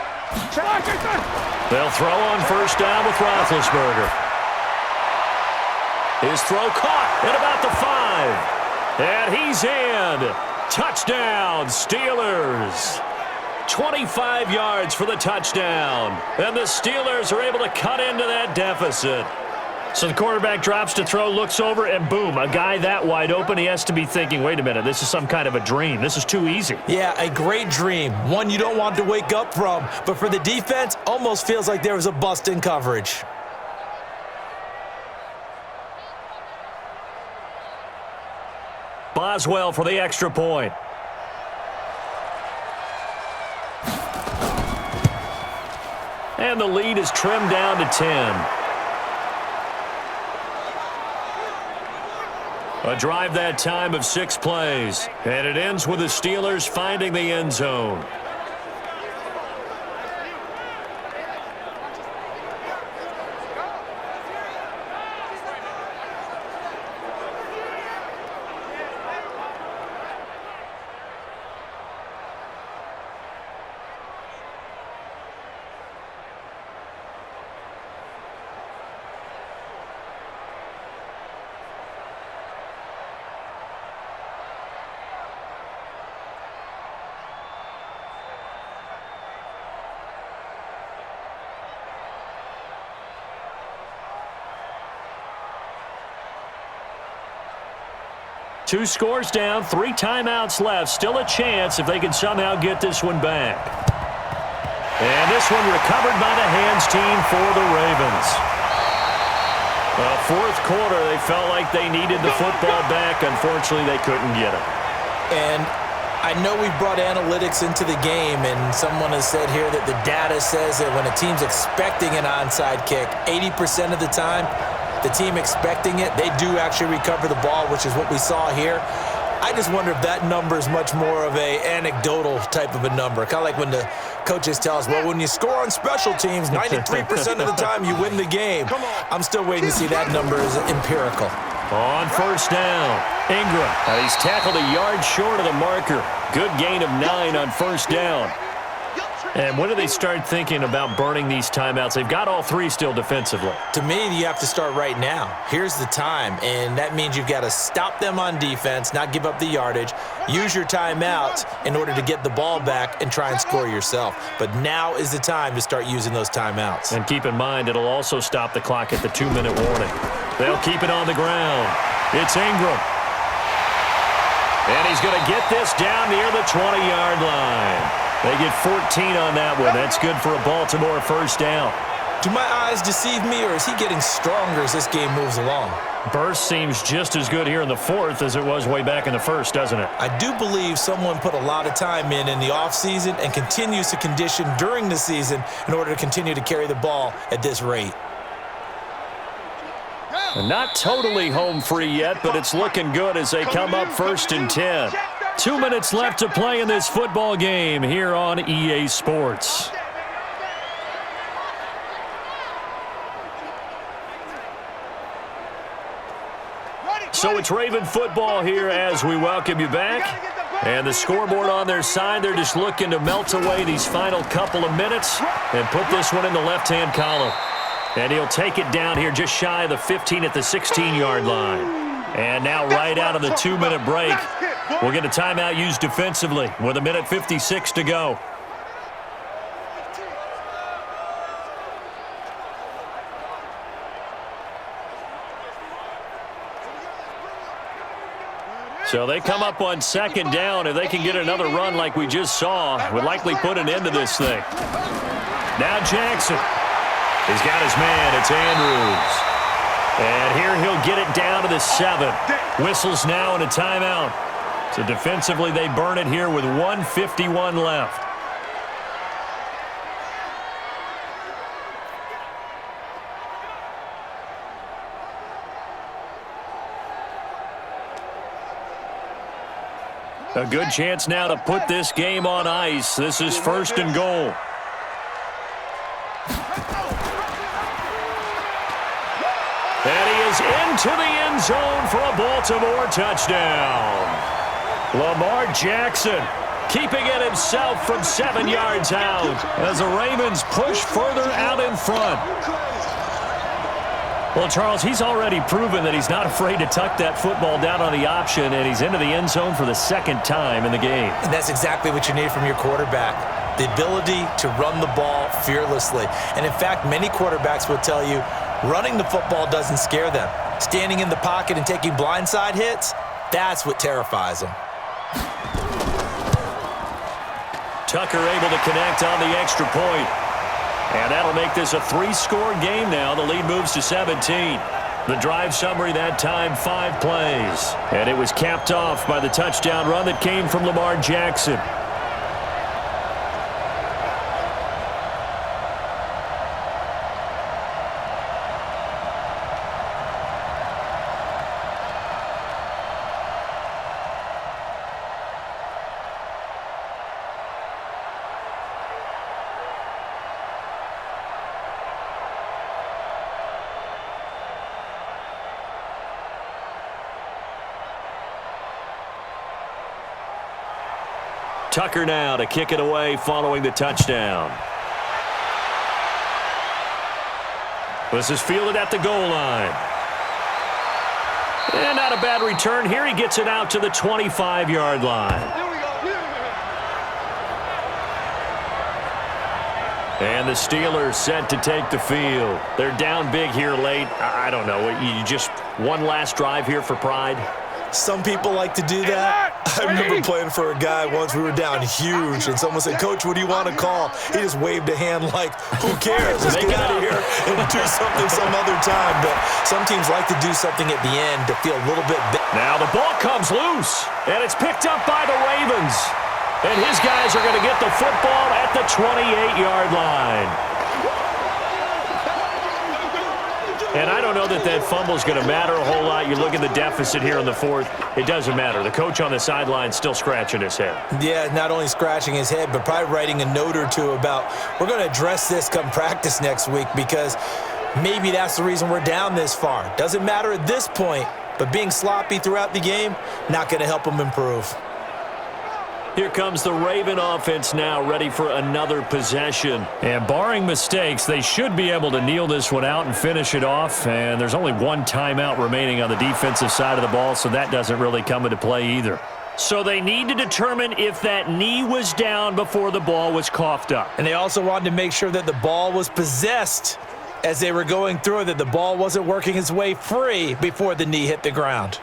They'll throw on first down with Roethlisberger. His throw caught at about the 5. And he's in. Touchdown, Steelers. 25 yards for the touchdown. And the Steelers are able to cut into that deficit. So the quarterback drops to throw, looks over, and boom, a guy that wide open, he has to be thinking, wait a minute, this is some kind of a dream. This is too easy. Yeah, a great dream. One you don't want to wake up from. But for the defense, almost feels like there was a bust in coverage. Boswell for the extra point. And the lead is trimmed down to 10. A drive that time of 6 plays. And it ends with the Steelers finding the end zone. Two scores down, 3 timeouts left. Still a chance if they can somehow get this one back. And this one recovered by the hands team for the Ravens. Fourth quarter, they felt like they needed the football back. Unfortunately, they couldn't get it. And I know we brought analytics into the game, and someone has said here that the data says that when a team's expecting an onside kick, 80% of the time, the team expecting it, they do actually recover the ball, which is what we saw here. I just wonder if that number is much more of a anecdotal type of a number. Kind of like when the coaches tell us, well, when you score on special teams, 93% of the time you win the game. I'm still waiting to see that number is empirical. On first down, Ingram. He's tackled a yard short of the marker. Good gain of 9 on first down. And when do they start thinking about burning these timeouts? They've got all three still defensively. To me, you have to start right now. Here's the time, and that means you've got to stop them on defense, not give up the yardage, use your timeouts in order to get the ball back and try and score yourself. But now is the time to start using those timeouts. And keep in mind, it'll also stop the clock at the 2-minute warning. They'll keep it on the ground. It's Ingram. And he's going to get this down near the 20-yard line. They get 14 on that one. That's good for a Baltimore first down. Do my eyes deceive me, or is he getting stronger as this game moves along? Burst seems just as good here in the fourth as it was way back in the first, doesn't it? I do believe someone put a lot of time in the offseason and continues to condition during the season in order to continue to carry the ball at this rate. Not totally home free yet, but it's looking good as they come up 1st and 10. 2 minutes left to play in this football game here on EA Sports. So it's Raven football here as we welcome you back. And the scoreboard on their side, they're just looking to melt away these final couple of minutes and put this one in the left-hand column. And he'll take it down here just shy of the 15 at the 16-yard line. And now right out of the 2-minute break, we'll get a timeout used defensively with 1:56 to go. So they come up on 2nd down. If they can get another run like we just saw, would likely put an end to this thing. Now Jackson. He's got his man. It's Andrews. And here he'll get it down to the 7. Whistles now and a timeout. So defensively they burn it here with 1:51 left. A good chance now to put this game on ice. This is 1st and goal. And he is into the end zone for a Baltimore touchdown. Lamar Jackson keeping it himself from 7 yards out as the Ravens push further out in front. Well, Charles, he's already proven that he's not afraid to tuck that football down on the option, and he's into the end zone for the 2nd time in the game. And that's exactly what you need from your quarterback, the ability to run the ball fearlessly. And, in fact, many quarterbacks will tell you running the football doesn't scare them. Standing in the pocket and taking blindside hits, that's what terrifies them. Tucker able to connect on the extra point. And that'll make this a 3-score game now. The lead moves to 17. The drive summary that time, 5 plays. And it was capped off by the touchdown run that came from Lamar Jackson. Tucker now to kick it away following the touchdown. This is fielded at the goal line. And not a bad return here. He gets it out to the 25-yard line. And the Steelers set to take the field. They're down big here late. I don't know. You just one last drive here for pride? Some people like to do that. I remember playing for a guy once. We were down huge, and someone said, "Coach, what do you want to call?" He just waved a hand like, "Who cares? Let's get out of here and do something some other time." But some teams like to do something at the end to feel a little bit big. Now the ball comes loose, and it's picked up by the Ravens. And his guys are going to get the football at the 28-yard line. And I don't know that that fumble is going to matter a whole lot. You look at the deficit here in the fourth. It doesn't matter. The coach on the sideline still scratching his head. Yeah, not only scratching his head, but probably writing a note or two about, we're going to address this come practice next week, because maybe that's the reason we're down this far. Doesn't matter at this point, but being sloppy throughout the game, not going to help them improve. Here comes the Raven offense now, ready for another possession. And barring mistakes, they should be able to kneel this one out and finish it off. And there's only one timeout remaining on the defensive side of the ball, so that doesn't really come into play either. So they need to determine if that knee was down before the ball was coughed up. And they also wanted to make sure that the ball was possessed as they were going through it, that the ball wasn't working its way free before the knee hit the ground.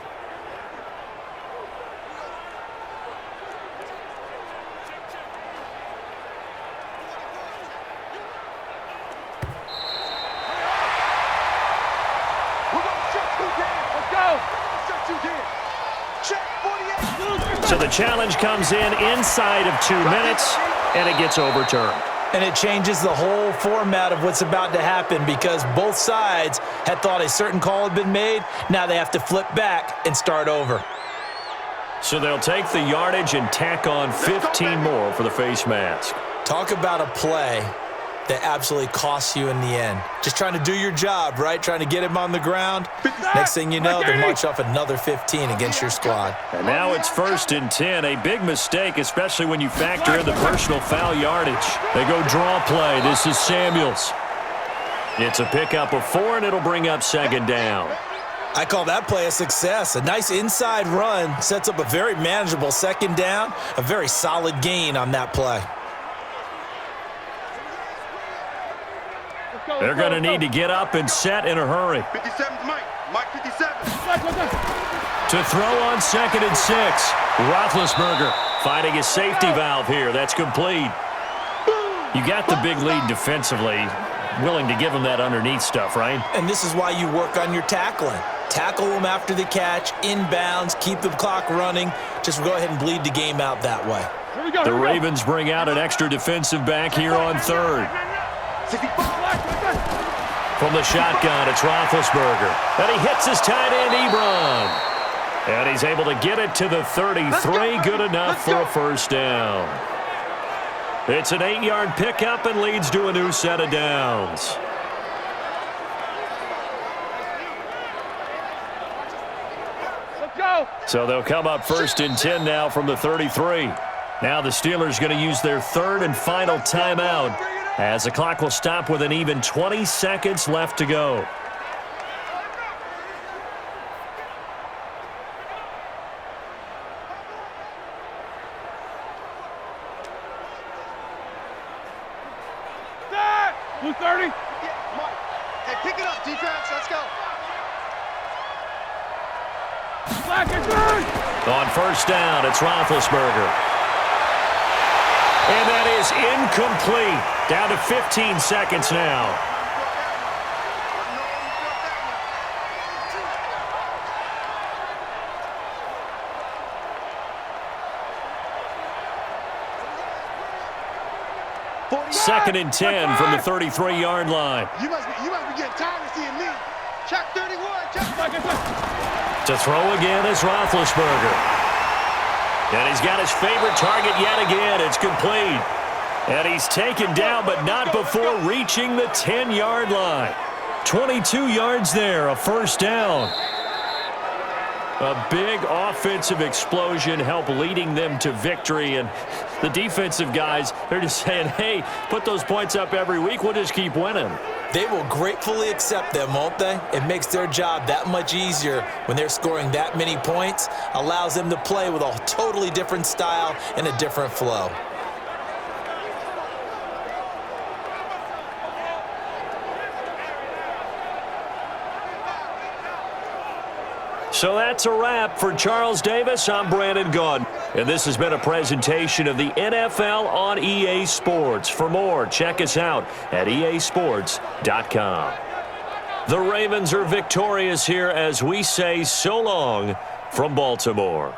So the challenge comes in inside of 2 minutes, and it gets overturned. And it changes the whole format of what's about to happen because both sides had thought a certain call had been made. Now they have to flip back and start over. So they'll take the yardage and tack on 15 more for the face mask. Talk about a play that absolutely costs you in the end. Just trying to do your job, right? Trying to get him on the ground. Next thing you know, they march off another 15 against your squad. And now it's 1st and 10. A big mistake, especially when you factor in the personal foul yardage. They go draw play. This is Samuels. It's a pickup of 4, and it'll bring up 2nd down. I call that play a success. A nice inside run sets up a very manageable 2nd down. A very solid gain on that play. They're going to need to get up and set in a hurry. 57's Mike. Mike 57. To throw on 2nd and 6. Roethlisberger finding a safety valve here. That's complete. You got the big lead defensively. Willing to give him that underneath stuff, right? And this is why you work on your tackling. Tackle them after the catch, inbounds, keep the clock running. Just go ahead and bleed the game out that way. The Ravens bring out an extra defensive back here on 3rd. From the shotgun, it's Roethlisberger. And he hits his tight end, Ebron. And he's able to get it to the 33. Good enough for a 1st down. It's an 8-yard pickup and leads to a new set of downs. Let's go. So they'll come up 1st and 10 now from the 33. Now the Steelers going to use their 3rd and final timeout, as the clock will stop with an even 20 seconds left to go. Blue 30. Yeah, Mike. Hey, pick it up, defense. Let's go. Black is good. On 1st down, it's Roethlisberger. And that is incomplete. Down to 15 seconds now. Second and 10 from the 33-yard line. You must be getting tired of seeing me. Check 31. Check. To throw again is Roethlisberger. And he's got his favorite target yet again. It's complete. And he's taken down, but not before reaching the 10-yard line. 22 yards there, a 1st down. A big offensive explosion helped leading them to victory. And the defensive guys, they're just saying, hey, put those points up every week. We'll just keep winning. They will gratefully accept them, won't they? It makes their job that much easier when they're scoring that many points. Allows them to play with a totally different style and a different flow. So that's a wrap for Charles Davis. I'm Brandon Gaudin. And this has been a presentation of the NFL on EA Sports. For more, check us out at easports.com. The Ravens are victorious here as we say so long from Baltimore.